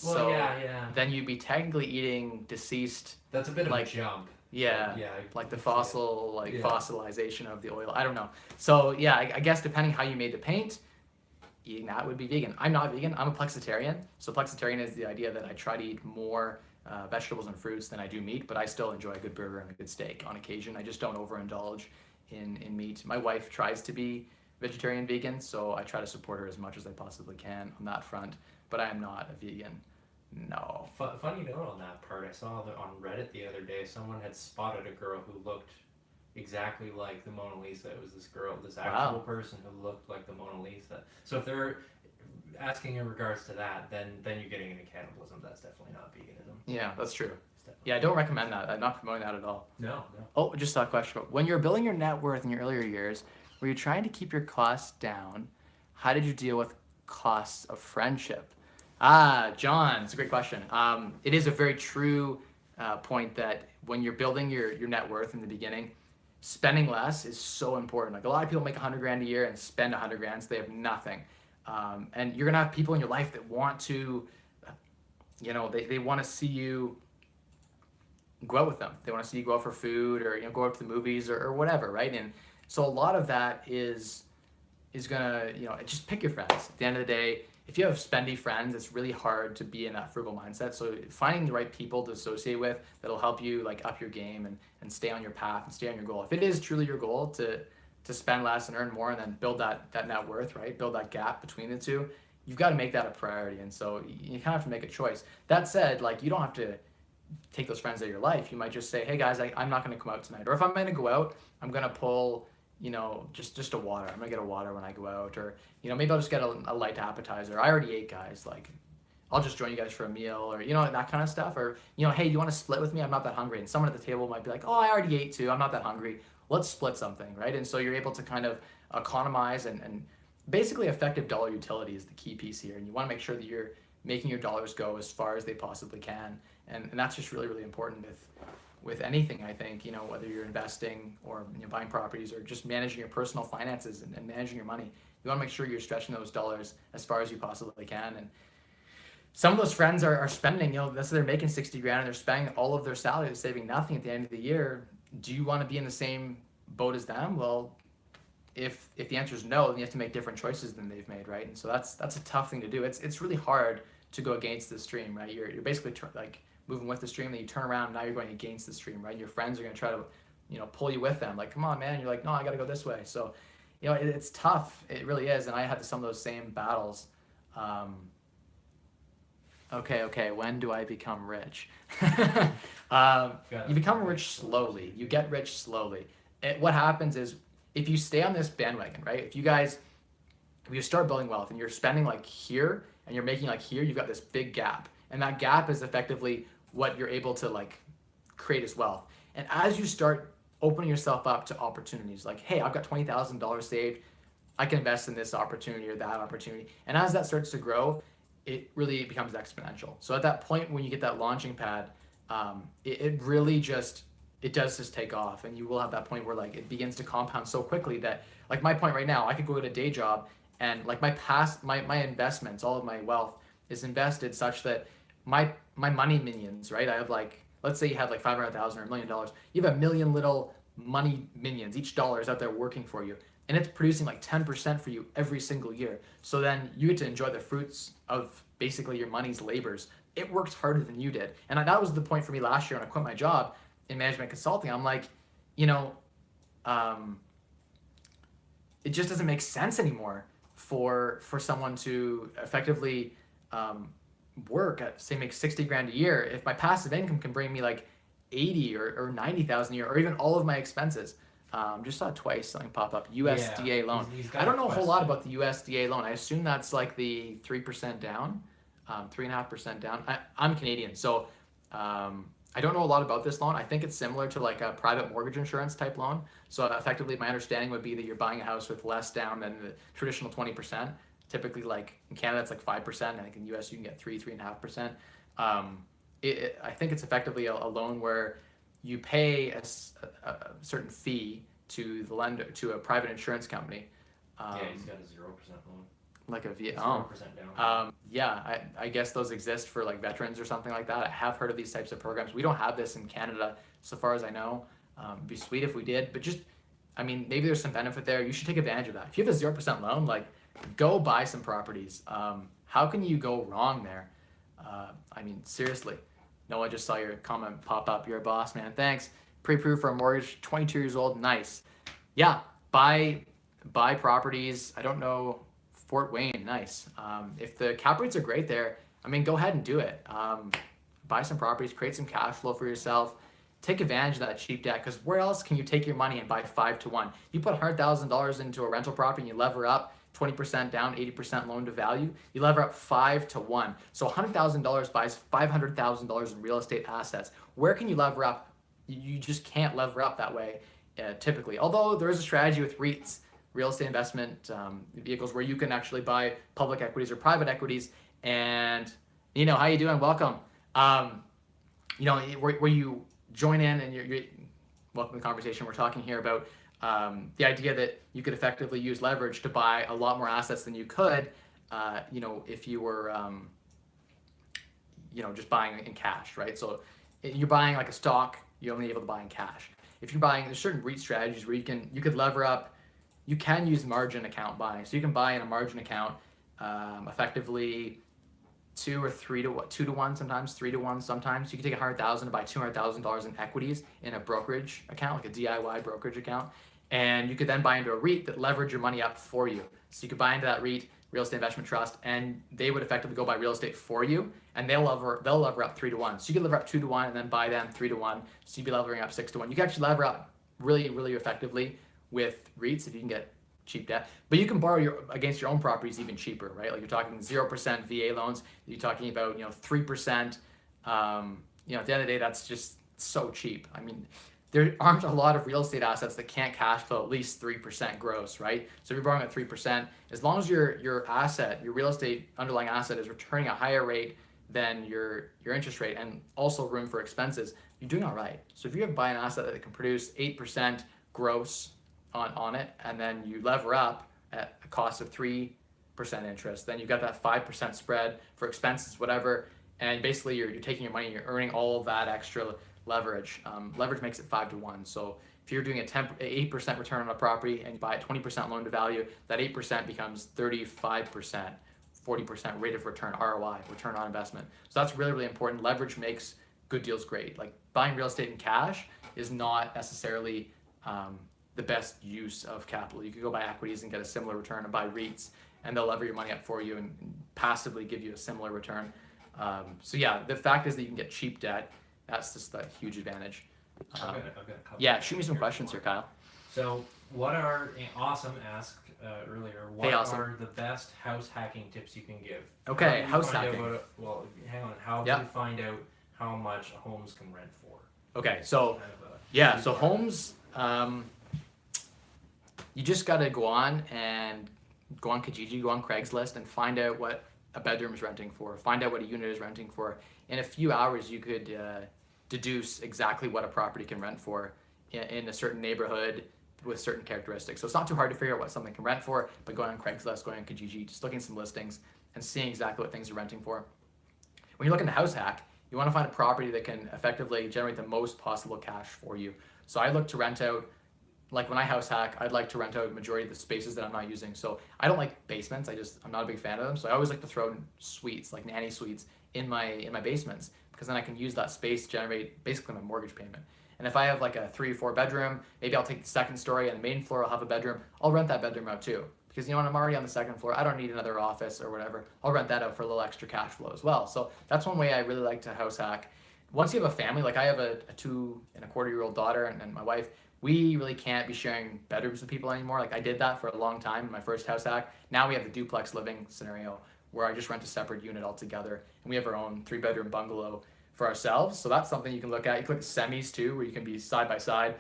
Well, so yeah. Then you'd be technically eating deceased. That's a bit of a jump. Yeah, like the fossilization of the oil. I don't know. So yeah, I guess depending how you made the paint, eating that would be vegan. I'm not vegan. I'm a flexitarian. So flexitarian is the idea that I try to eat more vegetables and fruits than I do meat, but I still enjoy a good burger and a good steak on occasion. I just don't overindulge in meat. My wife tries to be vegetarian vegan, so I try to support her as much as I possibly can on that front, but I am not a vegan. No. Funny note on that part, I saw that on Reddit the other day, someone had spotted a girl who looked exactly like the Mona Lisa. It was this actual person who looked like the Mona Lisa. So if they're asking in regards to that, then you're getting into cannibalism. That's definitely not veganism. Yeah, that's true. Yeah, I don't recommend that. I'm not promoting that at all. No. Oh, just saw a question. When you were building your net worth in your earlier years, were you trying to keep your costs down? How did you deal with costs of friendship? John, it's a great question. It is a very true point that when you're building your net worth in the beginning, spending less is so important. Like a lot of people make $100,000 a year and spend $100,000, so they have nothing. And you're gonna have people in your life that want to, they want to see you go out with them. They want to see you go out for food or go out to the movies or whatever, right? And so a lot of that is gonna just pick your friends. At the end of the day, if you have spendy friends, it's really hard to be in that frugal mindset. So finding the right people to associate with that'll help you like up your game and stay on your path and stay on your goal. If it is truly your goal to spend less and earn more and then build that net worth, right? Build that gap between the two, you've got to make that a priority. And so you kind of have to make a choice. That said, like you don't have to take those friends out of your life. You might just say, hey guys, I'm not going to come out tonight. Or if I'm going to go out, I'm going to pull, just a water. I'm going to get a water when I go out. Or, maybe I'll just get a light appetizer. I already ate, guys. Like, I'll just join you guys for a meal or, that kind of stuff. Or, hey, do you want to split with me? I'm not that hungry. And someone at the table might be like, oh, I already ate too. I'm not that hungry. Let's split something, right? And so you're able to kind of economize and basically effective dollar utility is the key piece here. And you want to make sure that you're making your dollars go as far as they possibly can. And that's just really, really important with anything, I think, whether you're investing or buying properties or just managing your personal finances and managing your money. You want to make sure you're stretching those dollars as far as you possibly can. And some of those friends are spending, let's say they're making $60,000 and they're spending all of their salary, they're saving nothing at the end of the year. Do you want to be in the same boat as them? Well, if the answer is no, then you have to make different choices than they've made, right? And so that's a tough thing to do. It's really hard to go against the stream, right? You're basically like moving with the stream, then you turn around, and now you're going against the stream, right? Your friends are going to try to, pull you with them, like, come on, man. You're like, no, I got to go this way. So, it's tough. It really is, and I had some of those same battles. Okay. When do I become rich? You become rich slowly. You get rich slowly. What happens is, if you stay on this bandwagon, right? If you start building wealth and you're spending like here and you're making like here, you've got this big gap. And that gap is effectively what you're able to like create as wealth. And as you start opening yourself up to opportunities, like, hey, I've got $20,000 saved, I can invest in this opportunity or that opportunity. And as that starts to grow, it really becomes exponential. So at that point, when you get that launching pad, it really just, it does just take off, and you will have that point where like it begins to compound so quickly that, like, my point right now, I could go get a day job and like my investments, all of my wealth is invested such that my money minions, right? I have like, let's say you have like 500,000 or $1 million, you have a million little money minions. Each dollar is out there working for you, and it's producing like 10% for you every single year. So then you get to enjoy the fruits of basically your money's labors. It worked harder than you did. And that was the point for me last year when I quit my job in management consulting. I'm like, it just doesn't make sense anymore for someone to effectively work at, say, make 60 grand a year if my passive income can bring me like 80 or 90,000 a year, or even all of my expenses. Just saw twice something pop up, USDA loan. I don't know a whole lot about the USDA loan. I assume that's like the 3% down, 3.5% down. I'm Canadian, so I don't know a lot about this loan. I think it's similar to like a private mortgage insurance type loan. So effectively, my understanding would be that you're buying a house with less down than the traditional 20%. Typically, like in Canada, it's like 5%. I think in the US, you can get 3.5%. I think it's effectively a loan where you pay a certain fee to the lender, to a private insurance company. Yeah, he's got a 0% loan. Like a V. 0% down. Yeah, I guess those exist for like veterans or something like that. I have heard of these types of programs. We don't have this in Canada, so far as I know. It'd be sweet if we did, but just, I mean, maybe there's some benefit there. You should take advantage of that. If you have a 0% loan, like, go buy some properties. How can you go wrong there? I mean, seriously. No, I just saw your comment pop up. You're a boss, man. Thanks. Pre-approved for a mortgage, 22 years old. Nice. Yeah, buy properties. I don't know, Fort Wayne, nice. If the cap rates are great there, I mean, go ahead and do it. Buy some properties, create some cash flow for yourself. Take advantage of that cheap debt, because where else can you take your money and buy 5-to-1? You put $100,000 into a rental property and you lever up 20% down, 80% loan to value, you lever up 5-to-1. So $100,000 buys $500,000 in real estate assets. Where can you lever up? You just can't lever up that way typically. Although there is a strategy with REITs, real estate investment vehicles, where you can actually buy public equities or private equities. And how you doing? Welcome. Where you join in and you're welcome to the conversation. We're talking here about the idea that you could effectively use leverage to buy a lot more assets than you could, if you were, just buying in cash, right? So you're buying like a stock, you're only able to buy in cash. If you're buying, there's certain REIT strategies where you could lever up. You can use margin account buying. So you can buy in a margin account effectively 2 or 2-to-1 sometimes, 3-to-1 sometimes. You can take $100,000 to buy $200,000 in equities in a brokerage account, like a DIY brokerage account. And you could then buy into a REIT that leverage your money up for you. So you could buy into that REIT, real estate investment trust, and they would effectively go buy real estate for you, and they'll lever up 3-to-1. So you could lever up 2-to-1 and then buy them 3-to-1. So you'd be levering up 6-to-1. You can actually lever up really, really effectively with REITs if you can get cheap debt. But you can borrow against your own properties even cheaper, right? Like you're talking 0% VA loans. You're talking about 3%. At the end of the day, that's just so cheap. I mean, there aren't a lot of real estate assets that can't cash flow at least 3% gross, right? So if you're borrowing at 3%, as long as your real estate underlying asset is returning a higher rate than your interest rate, and also room for expenses, you're doing all right. So if you buy an asset that can produce 8% gross on it, and then you lever up at a cost of 3% interest, then you've got that 5% spread for expenses, whatever, and basically you're taking your money, you're earning all of that extra leverage. Leverage makes it 5-to-1. So If you're doing a 8% return on a property and you buy it 20% loan to value, that 8% becomes 35%, 40% rate of return, ROI, return on investment. So that's really, really important. Leverage makes good deals great. Like buying real estate in cash is not necessarily the best use of capital. You could go buy equities and get a similar return, and buy REITs, and they'll lever your money up for you and passively give you a similar return. So yeah, the fact is that you can get cheap debt. That's just a huge advantage. I've got a couple. Yeah, shoot me some questions here, Kyle. So, what are Awesome asked earlier? What are the best house hacking tips you can give? Okay, house hacking. Well, hang on. How do you find out how much homes can rent for? Okay, so so homes. You just got to go on Kijiji, go on Craigslist, and find out what a bedroom is renting for. Find out what a unit is renting for. In a few hours, you could deduce exactly what a property can rent for in a certain neighborhood with certain characteristics. So it's not too hard to figure out what something can rent for, but going on Craigslist, going on Kijiji, just looking at some listings and seeing exactly what things are renting for. When you're looking to house hack, you want to find a property that can effectively generate the most possible cash for you. So I look to rent out, like when I house hack, I'd like to rent out a majority of the spaces that I'm not using. So I don't like basements. I'm not a big fan of them. So I always like to throw in suites, like nanny suites in my basements, because then I can use that space to generate basically my mortgage payment. And if I have like a 3 or 4 bedroom, maybe I'll take the second story and the main floor I'll have a bedroom. I'll rent that bedroom out too. Because when I'm already on the second floor, I don't need another office or whatever. I'll rent that out for a little extra cash flow as well. So that's one way I really like to house hack. Once you have a family, like I have a 2.25-year-old daughter and my wife, we really can't be sharing bedrooms with people anymore. Like I did that for a long time in my first house hack. Now we have the duplex living scenario where I just rent a separate unit altogether, and we have our own 3-bedroom bungalow for ourselves. So that's something you can look at. You can look at semis too, where you can be side by side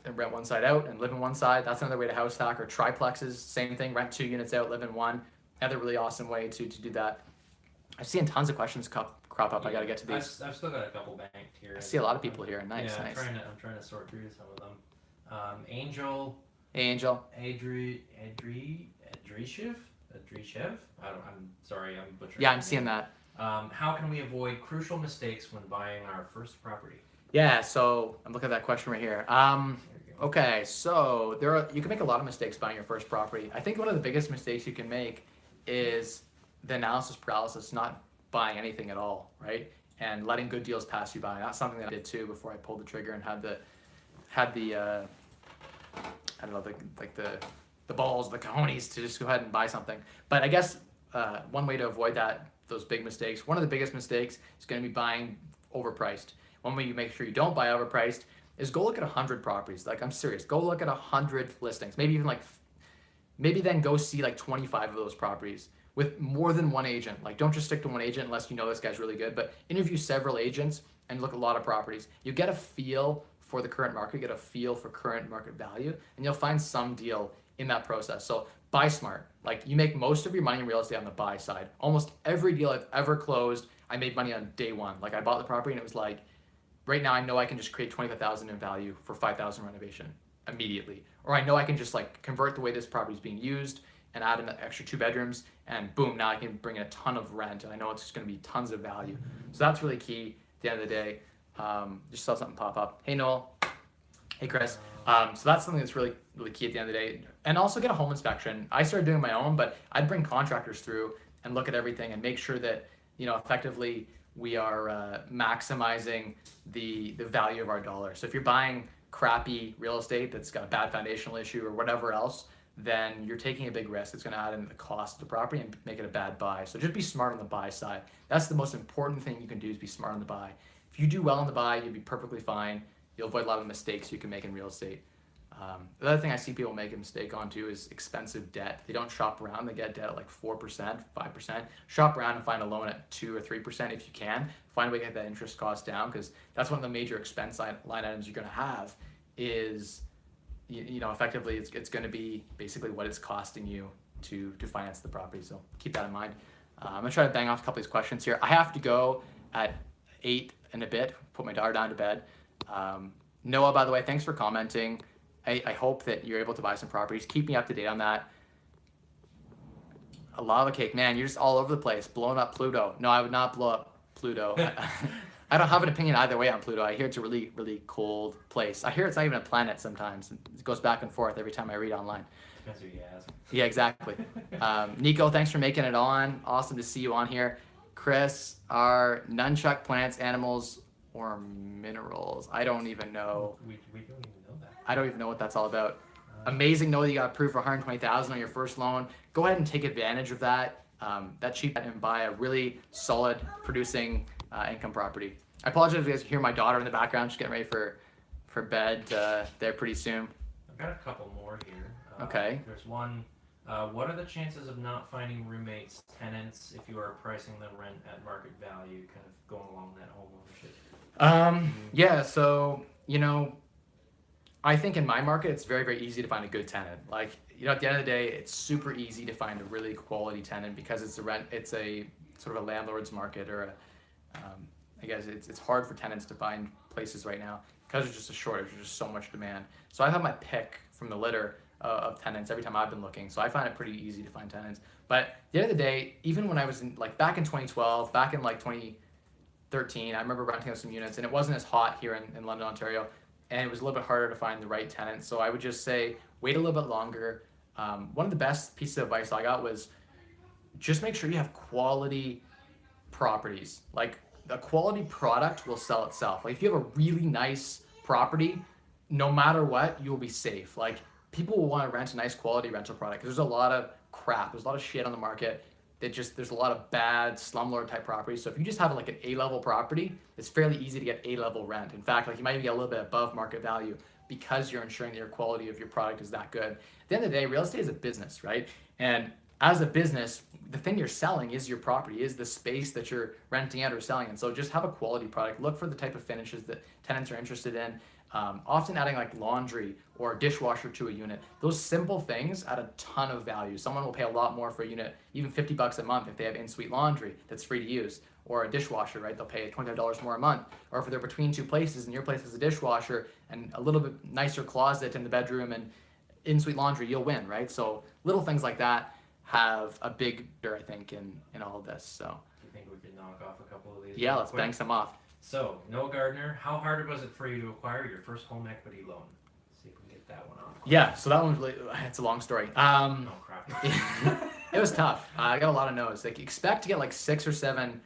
and rent one side out and live in one side. That's another way to house hack. Or triplexes, same thing, rent 2 units out, live in one. Another really awesome way to do that. I've seen tons of questions crop up. I got to get to these. I've still got a couple banked here. I see a lot of people here. Nice, yeah, nice. I'm trying to sort through some of them. Angel. Adrishev. I'm sorry, I'm butchering. Yeah, I'm seeing that. How can we avoid crucial mistakes when buying our first property? Yeah, so I'm looking at that question right here. Okay, so you can make a lot of mistakes buying your first property. I think one of the biggest mistakes you can make is the analysis paralysis, not buying anything at all, right? And letting good deals pass you by. That's something that I did too before I pulled the trigger and had the I don't know, the balls, the cojones to just go ahead and buy something. But I guess one way to avoid those big mistakes, one of the biggest mistakes is going to be buying overpriced. One way you make sure you don't buy overpriced is go look at 100 properties. Like, I'm serious. Go look at 100 listings. Maybe then go see like 25 of those properties with more than one agent. Like, don't just stick to one agent unless you know this guy's really good, but interview several agents and look at a lot of properties. You get a feel for the current market, get a feel for current market value, and you'll find some deal in that process. So buy smart. Like, you make most of your money in real estate on the buy side. Almost every deal I've ever closed, I made money on day one. Like, I bought the property and it was like, right now I know I can just create $25,000 in value for $5,000 renovation immediately. Or I know I can just like convert the way this property is being used and add an extra 2 bedrooms, and boom, now I can bring in a ton of rent, and I know it's just going to be tons of value. So that's really key at the end of the day. Just saw something pop up. Hey, Noel. Hey, Chris. So that's something that's really, really key at the end of the day. And also get a home inspection. I started doing my own, but I'd bring contractors through and look at everything and make sure that, effectively we are maximizing the value of our dollar. So if you're buying crappy real estate that's got a bad foundational issue or whatever else, then you're taking a big risk. It's going to add in the cost of the property and make it a bad buy. So just be smart on the buy side. That's the most important thing you can do, is be smart on the buy. If you do well on the buy, you'll be perfectly fine. You'll avoid a lot of mistakes you can make in real estate. The other thing I see people make a mistake on too is expensive debt. They don't shop around. They get debt at like 4%, 5%. Shop around and find a loan at 2 or 3% if you can. Find a way to get that interest cost down, because that's one of the major expense line items you're going to have is, effectively it's going to be basically what it's costing you to finance the property. So keep that in mind. I'm going to try to bang off a couple of these questions here. I have to go at 8 and a bit, put my daughter down to bed. Noah, by the way, thanks for commenting. I hope that you're able to buy some properties. Keep me up to date on that. A lava cake, man, you're just all over the place, blowing up Pluto. No, I would not blow up Pluto. I don't have an opinion either way on Pluto. I hear it's a really, really cold place. I hear it's not even a planet sometimes. It goes back and forth every time I read online. Depends who you ask. Yeah, exactly. Nico, thanks for making it on. Awesome to see you on here. Chris, are nunchuck plants animals or minerals? I don't even know. We don't even know that. I don't even know what that's all about. Amazing know that you got approved for 120,000 on your first loan. Go ahead and take advantage of that. That cheap and buy a really solid producing income property. I apologize if you guys hear my daughter in the background. She's getting ready for bed there pretty soon. I've got a couple more here. Okay. There's one. What are the chances of not finding roommates, tenants, if you are pricing the rent at market value, kind of going along that home ownership? Yeah, so, I think in my market, it's very, very easy to find a good tenant. Like, at the end of the day, it's super easy to find a really quality tenant because it's a sort of a landlord's market, or I guess it's hard for tenants to find places right now because there's just a shortage, there's just so much demand. So I've had my pick from the litter of tenants every time I've been looking. So I find it pretty easy to find tenants. But at the end of the day, even when I was back in 2012, back in 2013, I remember renting out some units and it wasn't as hot here in London, Ontario. And it was a little bit harder to find the right tenant. So I would just say, wait a little bit longer. One of the best pieces of advice I got was just make sure you have quality properties. Like, a quality product will sell itself. Like, if you have a really nice property, no matter what, you'll be safe. Like, people will want to rent a nice quality rental product because there's a lot of crap. There's a lot of shit on the market. There's a lot of bad slumlord type properties. So if you just have an A-level property, it's fairly easy to get A-level rent. In fact, you might even get a little bit above market value because you're ensuring that your quality of your product is that good. At the end of the day, real estate is a business, right? And as a business, the thing you're selling is your property, is the space that you're renting out or selling. And so just have a quality product. Look for the type of finishes that tenants are interested in. Often adding laundry or dishwasher to a unit. Those simple things add a ton of value. Someone will pay a lot more for a unit, even $50 a month if they have in-suite laundry that's free to use, or a dishwasher, right? They'll pay $25 more a month. Or if they're between two places and your place is a dishwasher and a little bit nicer closet in the bedroom and in-suite laundry, you'll win, right? So little things like that have a big, I think, in all of this. So. Do you think we could knock off a couple of these? Yeah, let's bang some off. So, Noah Gardner, how hard was it for you to acquire your first home equity loan? Let's see if we can get that one off. Yeah, so that one's really, it's a long story. Oh, crap. It was tough. I got a lot of no's. Expect to get 6 or 7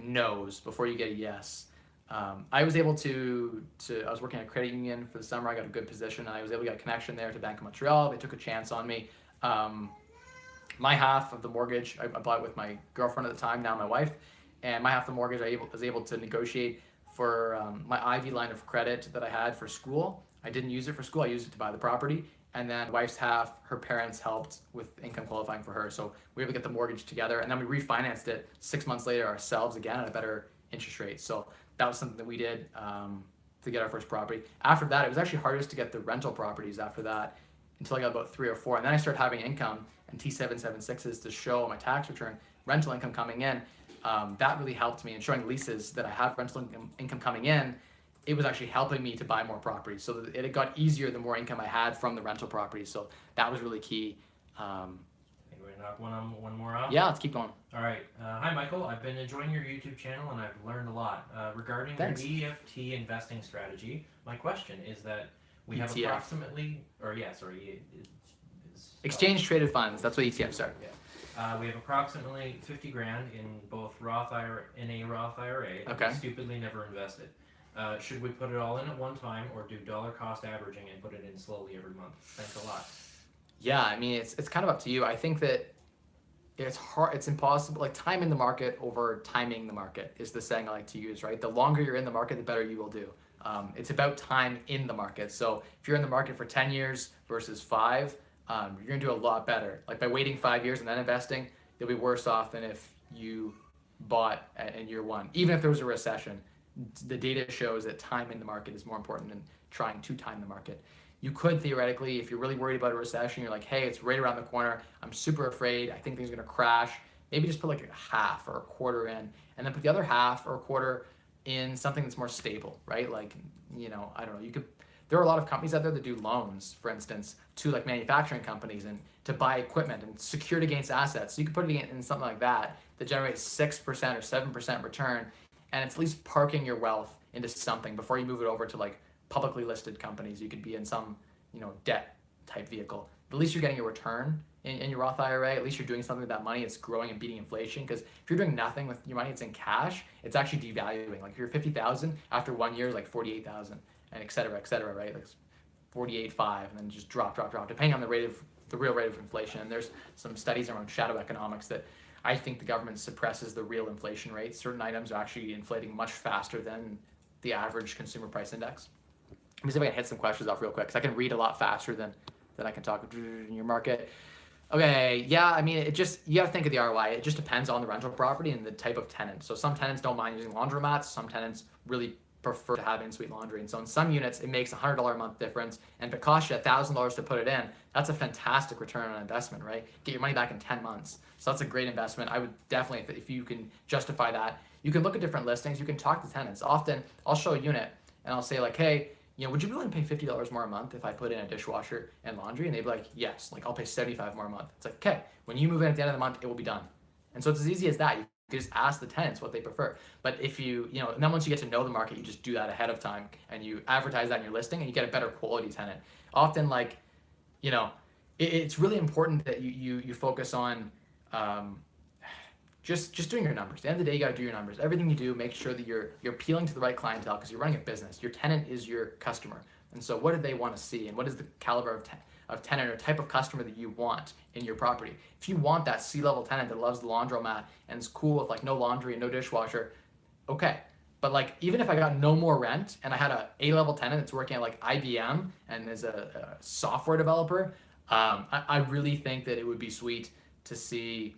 no's before you get a yes. I was able I was working at a credit union for the summer. I got a good position. I was able to get a connection there to Bank of Montreal. They took a chance on me. My half of the mortgage, I bought it with my girlfriend at the time, now my wife. And my half of the mortgage, I was able to negotiate for my Ivy line of credit that I had for school. I didn't use it for school. I used it to buy the property. And then wife's half, her parents helped with income qualifying for her. So we were able to get the mortgage together. And then we refinanced it 6 months later ourselves again at a better interest rate. So that was something that we did to get our first property. After that, it was actually hardest to get the rental properties after that until I got about 3 or 4. And then I started having income and T776s to show on my tax return, rental income coming in. That really helped me in showing leases that I have rental income coming in. It was actually helping me to buy more properties. So it got easier the more income I had from the rental properties. So that was really key. I think we're gonna knock one more off. Yeah, let's keep going. All right. Hi, Michael. I've been enjoying your YouTube channel and I've learned a lot. Regarding Thanks. your EFT investing strategy, my question is that we have ETF. approximately, Exchange traded funds. That's what ETFs are. Yeah. We have approximately 50 grand in both Roth IRA and a Roth IRA. Okay. We stupidly never invested. Should we put it all in at one time or do dollar cost averaging and put it in slowly every month? Thanks a lot. Yeah, I mean, it's kind of up to you. I think that it's hard, it's impossible. Time in the market over timing the market is the saying I like to use, right? The longer you're in the market, the better you will do. It's about time in the market. So if you're in the market for 10 years versus 5, you're gonna do a lot better. By waiting 5 years and then investing, you'll be worse off than if you bought in year 1. Even if there was a recession, the data shows that time in the market is more important than trying to time the market. You could theoretically, if you're really worried about a recession, you're like, hey, it's right around the corner, I'm super afraid, I think things are gonna crash, maybe just put a half or a quarter in, and then put the other half or a quarter in something that's more stable, right? I don't know, there are a lot of companies out there that do loans, for instance, to manufacturing companies and to buy equipment and secured against assets. So you could put it in something like that generates 6% or 7% return, and it's at least parking your wealth into something before you move it over to like publicly listed companies. You could be in some, debt type vehicle. At least you're getting a return in your Roth IRA. At least you're doing something with that money. It's growing and beating inflation. Because if you're doing nothing with your money, it's in cash. It's actually devaluing. Like if you're 50,000 after 1 year, is like 48,000, and et cetera, right? Like 48.5, and then just drop, depending on the real rate of inflation. And there's some studies around shadow economics that I think the government suppresses the real inflation rate. Certain items are actually inflating much faster than the average consumer price index. Let me see if I can hit some questions off real quick, because I can read a lot faster than I can talk in your market. Okay, yeah, I mean, you gotta think of the ROI. It just depends on the rental property and the type of tenant. So some tenants don't mind using laundromats. Some tenants really prefer to have in-suite laundry. And so in some units, it makes $100 a month difference. And if it costs you $1,000 to put it in, that's a fantastic return on investment, right? Get your money back in 10 months. So that's a great investment. I would definitely, if you can justify that, you can look at different listings. You can talk to tenants. Often, I'll show a unit and I'll say like, hey, would you be willing to pay $50 more a month if I put in a dishwasher and laundry? And they'd be like, yes, like I'll pay $75 more a month. It's like, okay, when you move in at the end of the month, it will be done. And so it's as easy as that. You can just ask the tenants what they prefer. But if and then once you get to know the market, you just do that ahead of time and you advertise that in your listing and you get a better quality tenant. Often it's really important that you focus on just doing your numbers. At the end of the day, you got to do your numbers. Everything you do, make sure that you're appealing to the right clientele, because you're running a business. Your tenant is your customer. And so what do they want to see? And what is the caliber of tenant or type of customer that you want in your property? If you want that C-level tenant that loves the laundromat and is cool with like no laundry and no dishwasher, okay. But like, even if I got no more rent and I had a A-level tenant that's working at like IBM and is a software developer, I really think that it would be sweet to see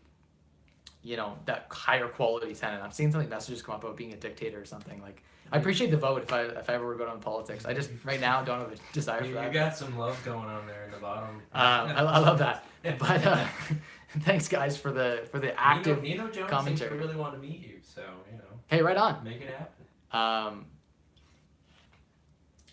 that higher quality tenant. I'm seeing some messages come up about being a dictator or something. Like, I appreciate the vote if I ever were going on politics. I just right now don't have a desire for that. You got some love going on there in the bottom. I love that. But thanks guys for the active Nino Jones commentary. seems to really want to meet you, so Hey, right on. make it happen.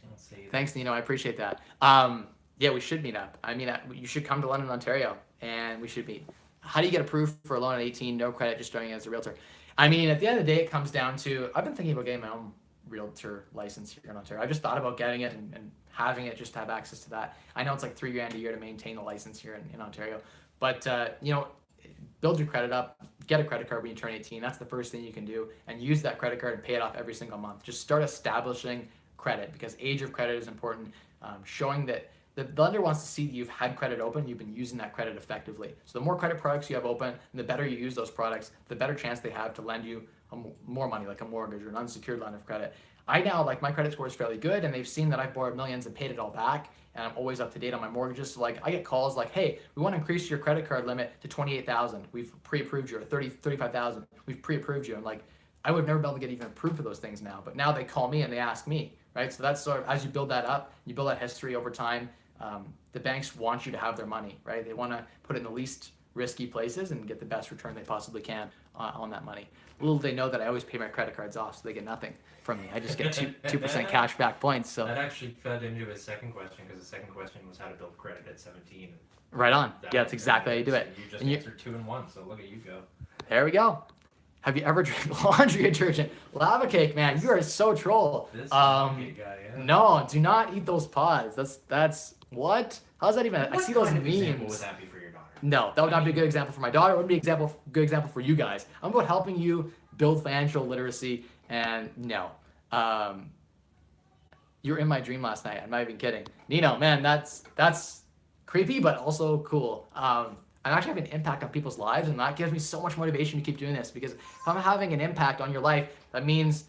Let's see. Thanks, Nino. I appreciate that. Yeah, we should meet up. I mean, you should come to London, Ontario, and we should meet. How do you get approved for a loan at 18, no credit, just starting as a realtor? I mean, at the end of the day, it comes down to, I've been thinking about getting my own realtor license here in Ontario. I just thought about getting it and having it just to have access to that. I know it's like $3,000 a year to maintain the license here in Ontario, but build your credit up, get a credit card when you turn 18. That's the first thing you can do, and use that credit card and pay it off every single month. Just start establishing credit, because age of credit is important. Showing that the lender wants to see that you've had credit open, you've been using that credit effectively. So the more credit products you have open, and the better you use those products, the better chance they have to lend you more money, like a mortgage or an unsecured line of credit. I now, like, my credit score is fairly good, and they've seen that I've borrowed millions and paid it all back, and I'm always up to date on my mortgages. So like, I get calls like, hey, we want to increase your credit card limit to 28,000. We've pre-approved you, or 35,000. We've pre-approved you. And like, I would never be able to get even approved for those things now, but now they call me and they ask me, right? So that's sort of, as you build that up, you build that history over time. The banks want you to have their money, right? They want to put it in the least risky places and get the best return they possibly can on that money. Little they know that I always pay my credit cards off, so they get nothing from me. I just get 2% cash back points. So that actually fed into his second question, because the second question was how to build credit at 17. Right on. Yeah, that's exactly how you do it. You just answered 2 in 1, so look at you go. There we go. Have you ever drank laundry detergent? Lava cake, man. You are so troll. This guy, yeah. No, do not eat those pods. That's what? How's that even? I see those kind of memes. example would that be for your daughter? No, that would not be a good example for my daughter. It would be a good example for you guys. I'm about helping you build financial literacy, and no. You were in my dream last night. I'm not even kidding. Nino, man, that's creepy, but also cool. I'm actually having an impact on people's lives, and that gives me so much motivation to keep doing this, because if I'm having an impact on your life, that means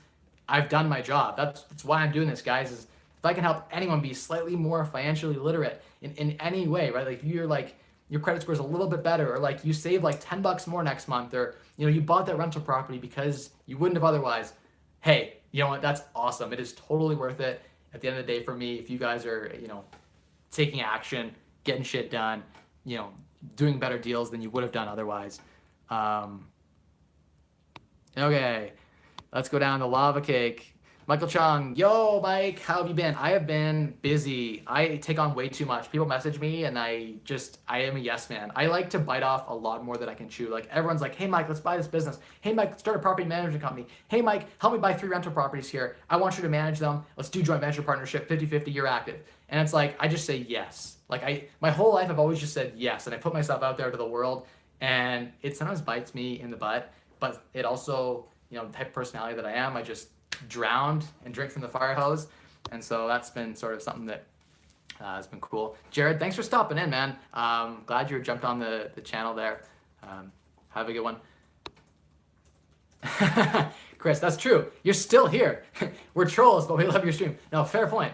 I've done my job. That's why I'm doing this, guys, is if I can help anyone be slightly more financially literate in any way, right? Like, if you're like, your credit score is a little bit better, or like you save like $10 more next month, or you bought that rental property because you wouldn't have otherwise. Hey, you know what? That's awesome. It is totally worth it at the end of the day for me. If you guys are, taking action, getting shit done, doing better deals than you would have done otherwise. Okay, let's go down to lava cake. Michael Chung, yo, Mike, how have you been? I have been busy. I take on way too much. People message me and I am a yes man. I like to bite off a lot more than I can chew. Like everyone's like, hey, Mike, let's buy this business. Hey, Mike, let's start a property management company. Hey, Mike, help me buy 3 rental properties here. I want you to manage them. Let's do joint venture partnership, 50-50, you're active. And it's like, I just say yes. Like my whole life, I've always just said yes. And I put myself out there to the world and it sometimes bites me in the butt, but it also, the type of personality that I am, I just drowned and drink from the fire hose. And so that's been sort of something that has been cool. Jared, thanks for stopping in, man. Glad you jumped on the channel there. Have a good one. Chris, that's true. You're still here. We're trolls, but we love your stream. No, fair point.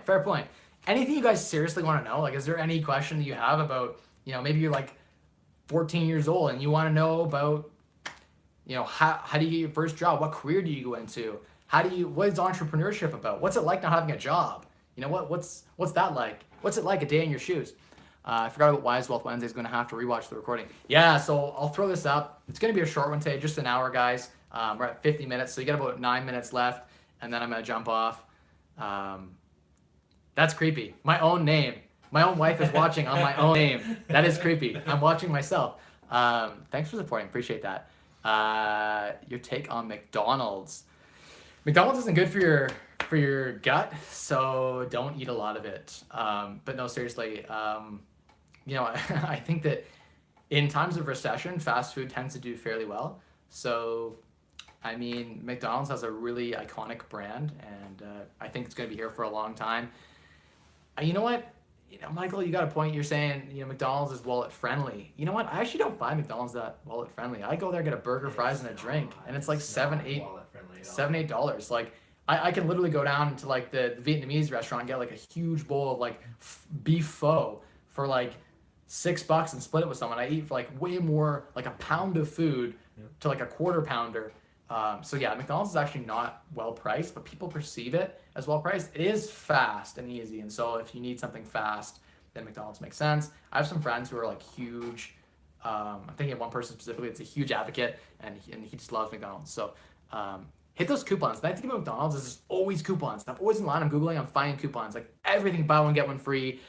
Anything you guys seriously want to know? Like, is there any question that you have about, maybe you're like 14 years old and you want to know about, how do you get your first job? What career do you go into? What is entrepreneurship about? What's it like not having a job? What's that like? What's it like a day in your shoes? I forgot about Wise Wealth Wednesday. Is going to have to rewatch the recording. Yeah, so I'll throw this up. It's going to be a short one today, just an hour, guys. We're at 50 minutes, so you got about 9 minutes left, and then I'm going to jump off. That's creepy. My own name. My own wife is watching on my own name. That is creepy. I'm watching myself. Thanks for supporting. Appreciate that. Your take on McDonald's. McDonald's isn't good for your gut, so don't eat a lot of it. But no, seriously, I think that in times of recession, fast food tends to do fairly well. So, I mean, McDonald's has a really iconic brand, and I think it's going to be here for a long time. You know what? Michael, you got a point. You're saying, McDonald's is wallet friendly. You know what? I actually don't find McDonald's that wallet friendly. I go there, get a burger, fries, and a drink, and it's like $7-8. Like, I can literally go down to like the Vietnamese restaurant and get like a huge bowl of like beef pho for like $6 and split it with someone. I eat for like way more, like a pound of food to like a quarter pounder. So yeah, McDonald's is actually not well priced, but people perceive it as well priced. It is fast and easy, and so if you need something fast, then McDonald's makes sense. I have some friends who are like huge. I'm thinking of one person specifically that's a huge advocate, and he just loves McDonald's. So hit those coupons. The nice thing about McDonald's is there's always coupons. I'm always in line. I'm googling. I'm finding coupons. Like everything, buy one get one free.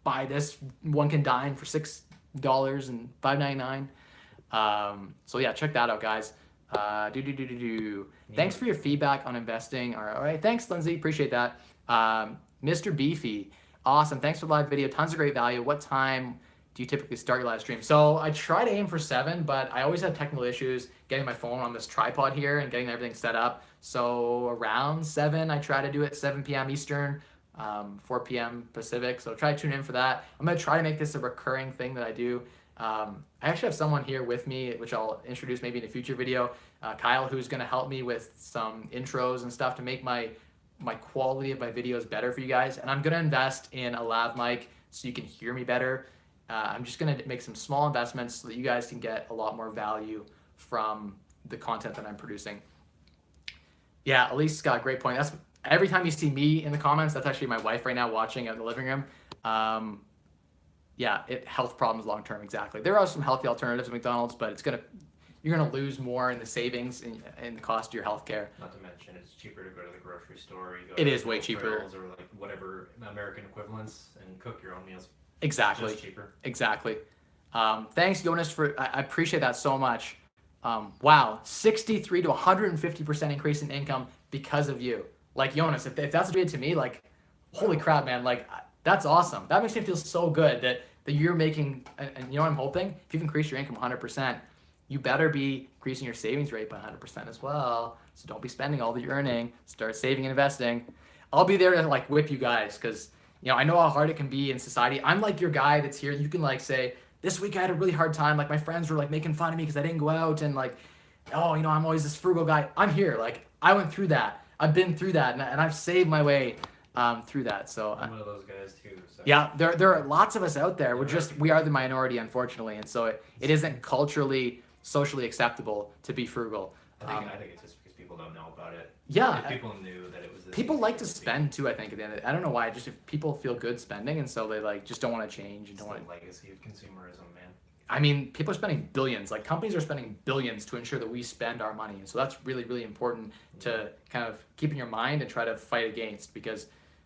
Buy this, one can dine for $6 and $5.99. So yeah, check that out, guys. Thanks for your feedback on investing. All right. Thanks, Lindsay. Appreciate that. Mr. Beefy. Awesome. Thanks for the live video. Tons of great value. What time do you typically start your live stream? So I try to aim for 7, but I always have technical issues getting my phone on this tripod here and getting everything set up. So around 7, I try to do it 7 p.m. Eastern, 4 p.m. Pacific. So try to tune in for that. I'm going to try to make this a recurring thing that I do. I actually have someone here with me, which I'll introduce maybe in a future video, Kyle, who's going to help me with some intros and stuff to make my quality of my videos better for you guys. And I'm going to invest in a lav mic so you can hear me better. I'm just going to make some small investments so that you guys can get a lot more value from the content that I'm producing. Yeah, Elise got a great point. That's every time you see me in the comments, that's actually my wife right now watching in the living room. Yeah, health problems long term, exactly. There are some healthy alternatives at McDonald's, but you're gonna lose more in the savings and the cost of your healthcare. Not to mention, it's cheaper to go to the grocery store. It is way cheaper. Or like whatever American equivalents and cook your own meals. Exactly. Just cheaper. Exactly. Thanks, Jonas, I appreciate that so much. Wow, 63 to 150% increase in income because of you. Like, Jonas, if that's what you did to me, like, holy crap, man, like, that's awesome. That makes me feel so good that you're making, and you know what I'm hoping? If you've increased your income 100%, you better be increasing your savings rate by 100% as well. So don't be spending all that you're earning. Start saving and investing. I'll be there to like whip you guys because, I know how hard it can be in society. I'm like your guy that's here. You can like say, this week I had a really hard time. Like my friends were like making fun of me because I didn't go out and like, I'm always this frugal guy. I'm here. Like I went through that. I've been through that and I've saved my way through that. So I'm one of those guys too. So. Yeah, there are lots of us out there. We are the minority, unfortunately, and so it isn't culturally, socially acceptable to be frugal. I think it's just because people don't know about it. Yeah, if people knew that it was. People like to spend too. I think at the end of it, I don't know why. Just if people feel good spending, and so they like just don't want to change and don't want. The legacy of consumerism, man. I mean, people are spending billions, like companies are spending billions to ensure that we spend our money. And so that's really, really important to kind of keep in your mind and try to fight against, because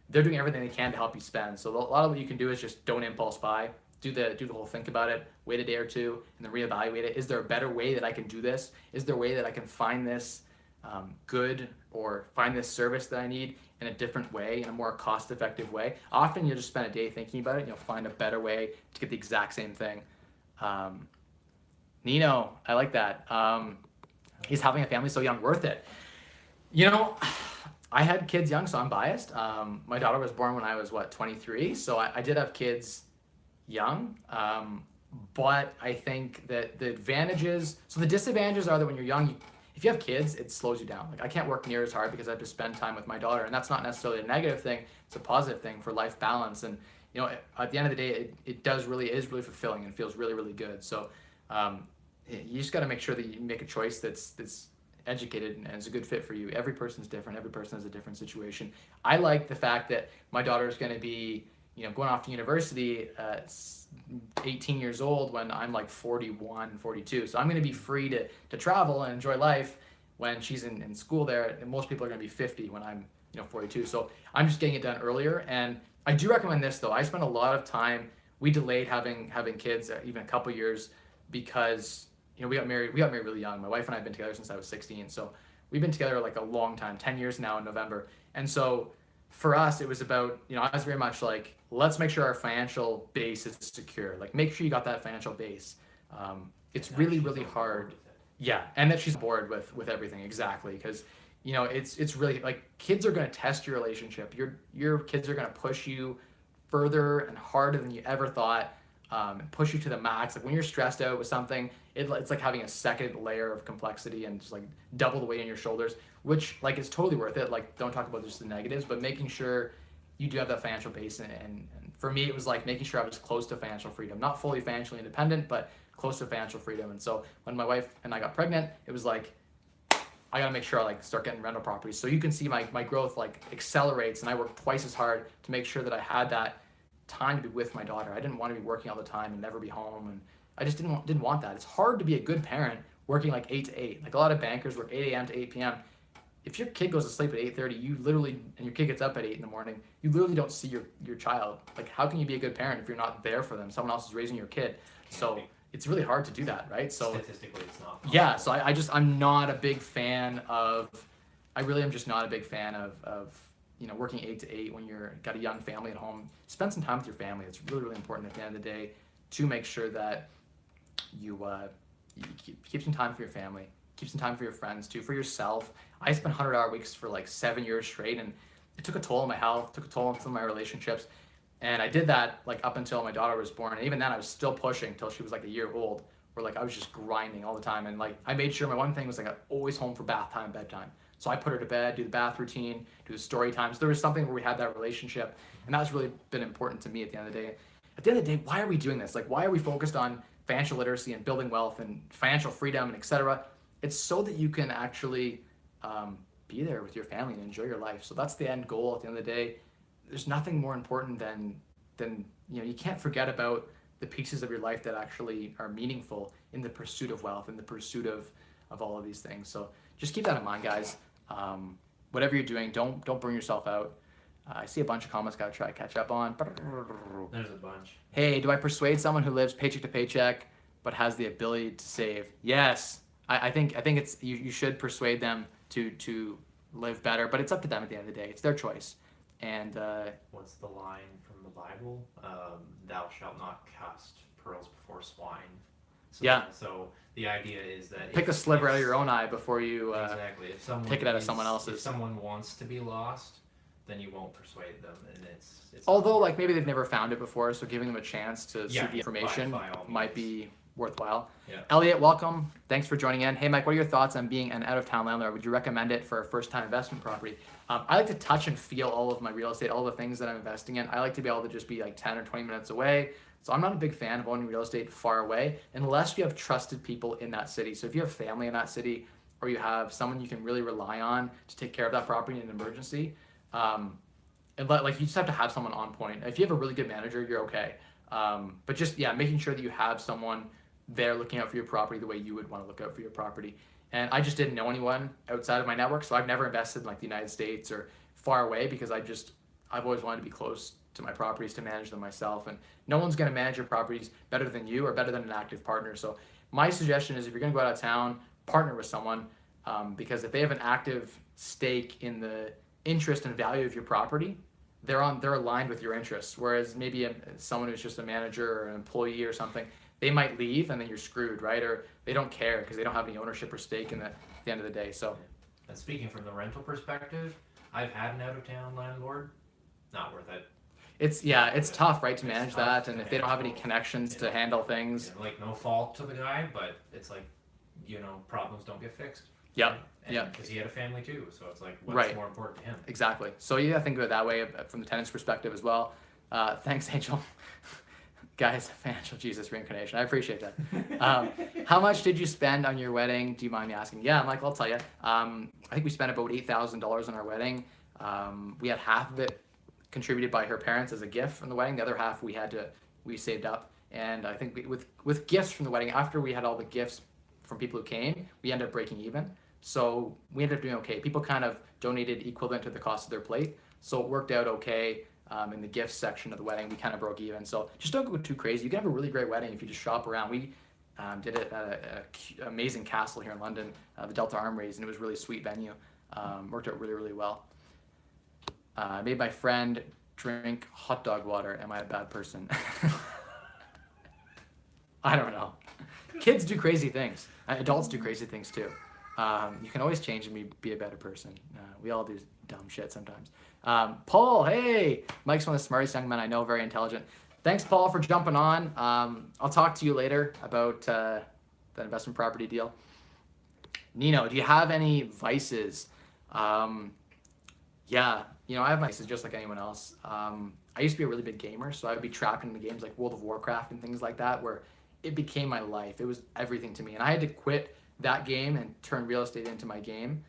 they're doing everything they can to help you spend. So a lot of what you can do is just don't impulse buy. Do the whole think about it, wait a day or two, and then reevaluate it. Is there a better way that I can do this? Is there a way that I can find this good, or find this service that I need in a different way, in a more cost-effective way? Often you'll just spend a day thinking about it and you'll find a better way to get the exact same thing. Nino, I like that. He's having a family so young, worth it. You know, I had kids young, so I'm biased. My daughter was born when I was 23, so I did have kids young. But I think that the advantages, so the disadvantages are that when you're young, if you have kids, it slows you down. Like, I can't work near as hard because I have to spend time with my daughter, and that's not necessarily a negative thing. It's a positive thing for life balance. And you know, at the end of the day, it is really fulfilling and feels really, really good. So you just got to make sure that you make a choice that's educated and is a good fit for you. Every person's different. Every person has a different situation. I like the fact that my daughter is going to be, you know, going off to university at 18 years old when I'm like 41, 42. So I'm going to be free to travel and enjoy life when she's in school there. And most people are going to be 50 when I'm, you know, 42. So I'm just getting it done earlier. And I do recommend this though. I spent a lot of time, we delayed having kids even a couple years because, you know, we got married really young. My wife and I have been together since I was 16. So we've been together like a long time, 10 years now in November. And so for us, it was about, you know, I was very much like, let's make sure our financial base is secure. Like, make sure you got that financial base. It's really, really hard. Yeah. And that she's bored with everything. Exactly. Because, you know, it's really like, kids are going to test your relationship. Your kids are going to push you further and harder than you ever thought, and push you to the max. Like, when you're stressed out with something, it's like having a second layer of complexity and just like double the weight on your shoulders, which like is totally worth it. Like, don't talk about just the negatives, but making sure you do have that financial base. And for me, it was like making sure I was close to financial freedom, not fully financially independent, but close to financial freedom. And so when my wife and I got pregnant, it was like, I gotta make sure I like start getting rental properties. So you can see my growth like accelerates, and I worked twice as hard to make sure that I had that time to be with my daughter. I didn't want to be working all the time and never be home, and I just didn't want that. It's hard to be a good parent working like 8 to 8. Like, a lot of bankers work 8 a.m. to 8 p.m. If your kid goes to sleep at 8:30, you literally, and your kid gets up at 8 in the morning, you literally don't see your child. Like, how can you be a good parent if you're not there for them? Someone else is raising your kid. So it's really hard to do that, right? So statistically, it's not possible. Yeah, so I'm not a big fan of, I really am just not a big fan of you know, working 8 to 8 when you're got a young family at home. Spend some time with your family. It's really, really important at the end of the day to make sure that you keep some time for your family, keep some time for your friends too, for yourself. I spent 100-hour weeks for like 7 years straight, and it took a toll on my health, took a toll on some of my relationships. And I did that like up until my daughter was born. And even then I was still pushing till she was like a year old, where like I was just grinding all the time. And like, I made sure my one thing was like, I'm always home for bath time, bedtime. So I put her to bed, do the bath routine, do the story times. There was something where we had that relationship, and that's really been important to me at the end of the day. At the end of the day, why are we doing this? Like, why are we focused on financial literacy and building wealth and financial freedom and etc.? It's so that you can actually be there with your family and enjoy your life. So that's the end goal at the end of the day. There's nothing more important than you know, you can't forget about the pieces of your life that actually are meaningful in the pursuit of wealth, in the pursuit of all of these things. So just keep that in mind, guys. Whatever you're doing, don't burn yourself out. I see a bunch of comments gotta try to catch up on. There's a bunch. Hey, do I persuade someone who lives paycheck to paycheck but has the ability to save? Yes. I think it's you should persuade them to live better, but it's up to them at the end of the day. It's their choice. And what's the line from the Bible? Thou shalt not cast pearls before swine. So, yeah. So the idea is that pick a sliver out of your own eye before you exactly. If someone take it out of someone else's. If someone wants to be lost, then you won't persuade them, and it's although like maybe they've never found it before, so giving them a chance to see the information by might be worthwhile. Yeah. Elliot, welcome. Thanks for joining in. Hey, Mike, what are your thoughts on being an out-of-town landlord? Would you recommend it for a first-time investment property? I like to touch and feel all of my real estate, all the things that I'm investing in. I like to be able to just be like 10 or 20 minutes away. So I'm not a big fan of owning real estate far away unless you have trusted people in that city. So if you have family in that city, or you have someone you can really rely on to take care of that property in an emergency, and like you just have to have someone on point. If you have a really good manager, you're okay. But just making sure that you have someone they're looking out for your property the way you would want to look out for your property. And I just didn't know anyone outside of my network, so I've never invested in like the United States or far away because I've always wanted to be close to my properties to manage them myself. And no one's going to manage your properties better than you or better than an active partner. So my suggestion is if you're going to go out of town, partner with someone, because if they have an active stake in the interest and value of your property, they're aligned with your interests. Whereas maybe someone who's just a manager or an employee or something, they might leave and then you're screwed, right? Or they don't care because they don't have any ownership or stake in it at the end of the day. So, and speaking from the rental perspective, I've had an out-of-town landlord. Not worth it. It's tough, right, to manage that, and to if they don't have any manage, connections you to know, handle things. Like no fault to the guy, but it's like, you know, problems don't get fixed. Yep. And Yep. because he had a family too, so it's like, what's Right. more important to him? Exactly. So yeah, think of it that way from the tenant's perspective as well. Thanks, Angel. Guys, financial Jesus reincarnation. I appreciate that. How much did you spend on your wedding? Do you mind me asking? Yeah, Michael, I'll tell you. I think we spent about $8,000 on our wedding. We had half of it contributed by her parents as a gift from the wedding. The other half we saved up. And I think with gifts from the wedding, after we had all the gifts from people who came, we ended up breaking even. So we ended up doing okay. People kind of donated equivalent to the cost of their plate. So it worked out okay. In the gifts section of the wedding, we kind of broke even. So just don't go too crazy. You can have a really great wedding if you just shop around. We did it at an amazing castle here in London, the Delta Armories, and it was a really sweet venue. Worked out really, really well. I made my friend drink hot dog water. Am I a bad person? I don't know. Kids do crazy things. Adults do crazy things too. You can always change and be a better person. We all do dumb shit sometimes. Paul, hey! Mike's one of the smartest young men I know, very intelligent. Thanks, Paul, for jumping on. I'll talk to you later about that investment property deal. Nino, do you have any vices? Yeah, I have vices just like anyone else. I used to be a really big gamer, so I would be trapped in the games like World of Warcraft and things like that, where it became my life. It was everything to me. And I had to quit that game and turn real estate into my game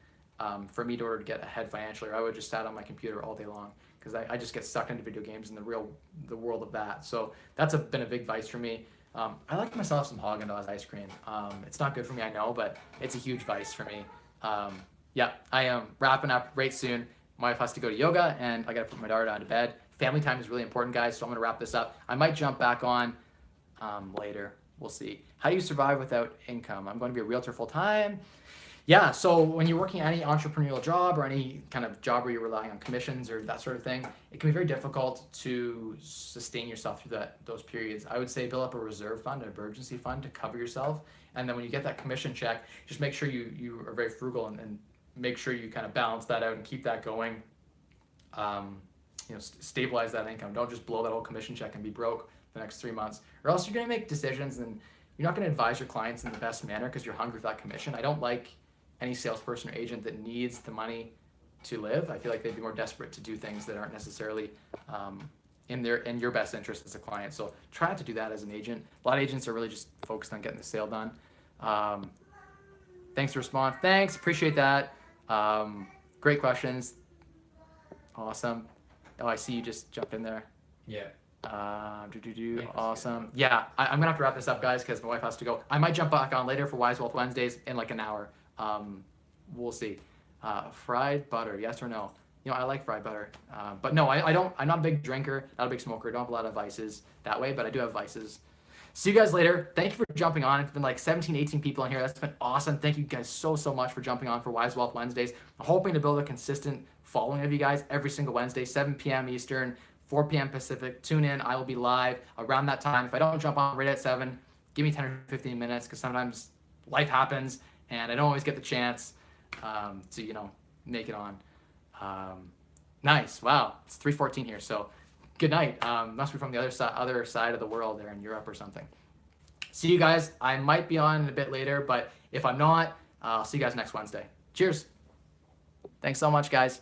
for me in order to get ahead financially, or I would just sat on my computer all day long because I just get sucked into video games and the world of that. So that's been a big vice for me. I like myself some Haagen-Dazs ice cream. It's not good for me, I know, but it's a huge vice for me. Yeah, I am wrapping up right soon. My wife has to go to yoga, and I got to put my daughter down to bed. Family time is really important, guys, so I'm going to wrap this up. I might jump back on later. We'll see. How do you survive without income? I'm going to be a realtor full time. Yeah, so when you're working any entrepreneurial job or any kind of job where you're relying on commissions or that sort of thing, it can be very difficult to sustain yourself through those periods. I would say build up a reserve fund, an emergency fund to cover yourself. And then when you get that commission check, just make sure you are very frugal and make sure you kind of balance that out and keep that going. Stabilize that income. Don't just blow that whole commission check and be broke the next 3 months, or else you're going to make decisions and you're not going to advise your clients in the best manner because you're hungry for that commission. I don't like any salesperson or agent that needs the money to live. I feel like they'd be more desperate to do things that aren't necessarily in your best interest as a client. So try not to do that as an agent. A lot of agents are really just focused on getting the sale done. Thanks for responding. Thanks, appreciate that. Great questions. Awesome. Oh, I see you just jumped in there. Yeah. Awesome. Yeah, I'm gonna have to wrap this up, guys, because my wife has to go. I might jump back on later for Wise Wealth Wednesdays in like an hour. We'll see. Fried butter, yes or no? I like fried butter, but no, I don't. I'm not a big drinker, not a big smoker. Don't have a lot of vices that way, but I do have vices. See you guys later. Thank you for jumping on. It's been like 17, 18 people in here. That's been awesome. Thank you guys so much for jumping on for Wise Wealth Wednesdays. I'm hoping to build a consistent following of you guys every single Wednesday, 7 p.m. Eastern, 4 p.m. Pacific. Tune in. I will be live around that time. If I don't jump on right at 7, give me 10 or 15 minutes because sometimes life happens and I don't always get the chance to, make it on. Nice. Wow. It's 3:14 here. So good night. Must be from the other side of the world there in Europe or something. See you guys. I might be on a bit later, but if I'm not, I'll see you guys next Wednesday. Cheers. Thanks so much, guys.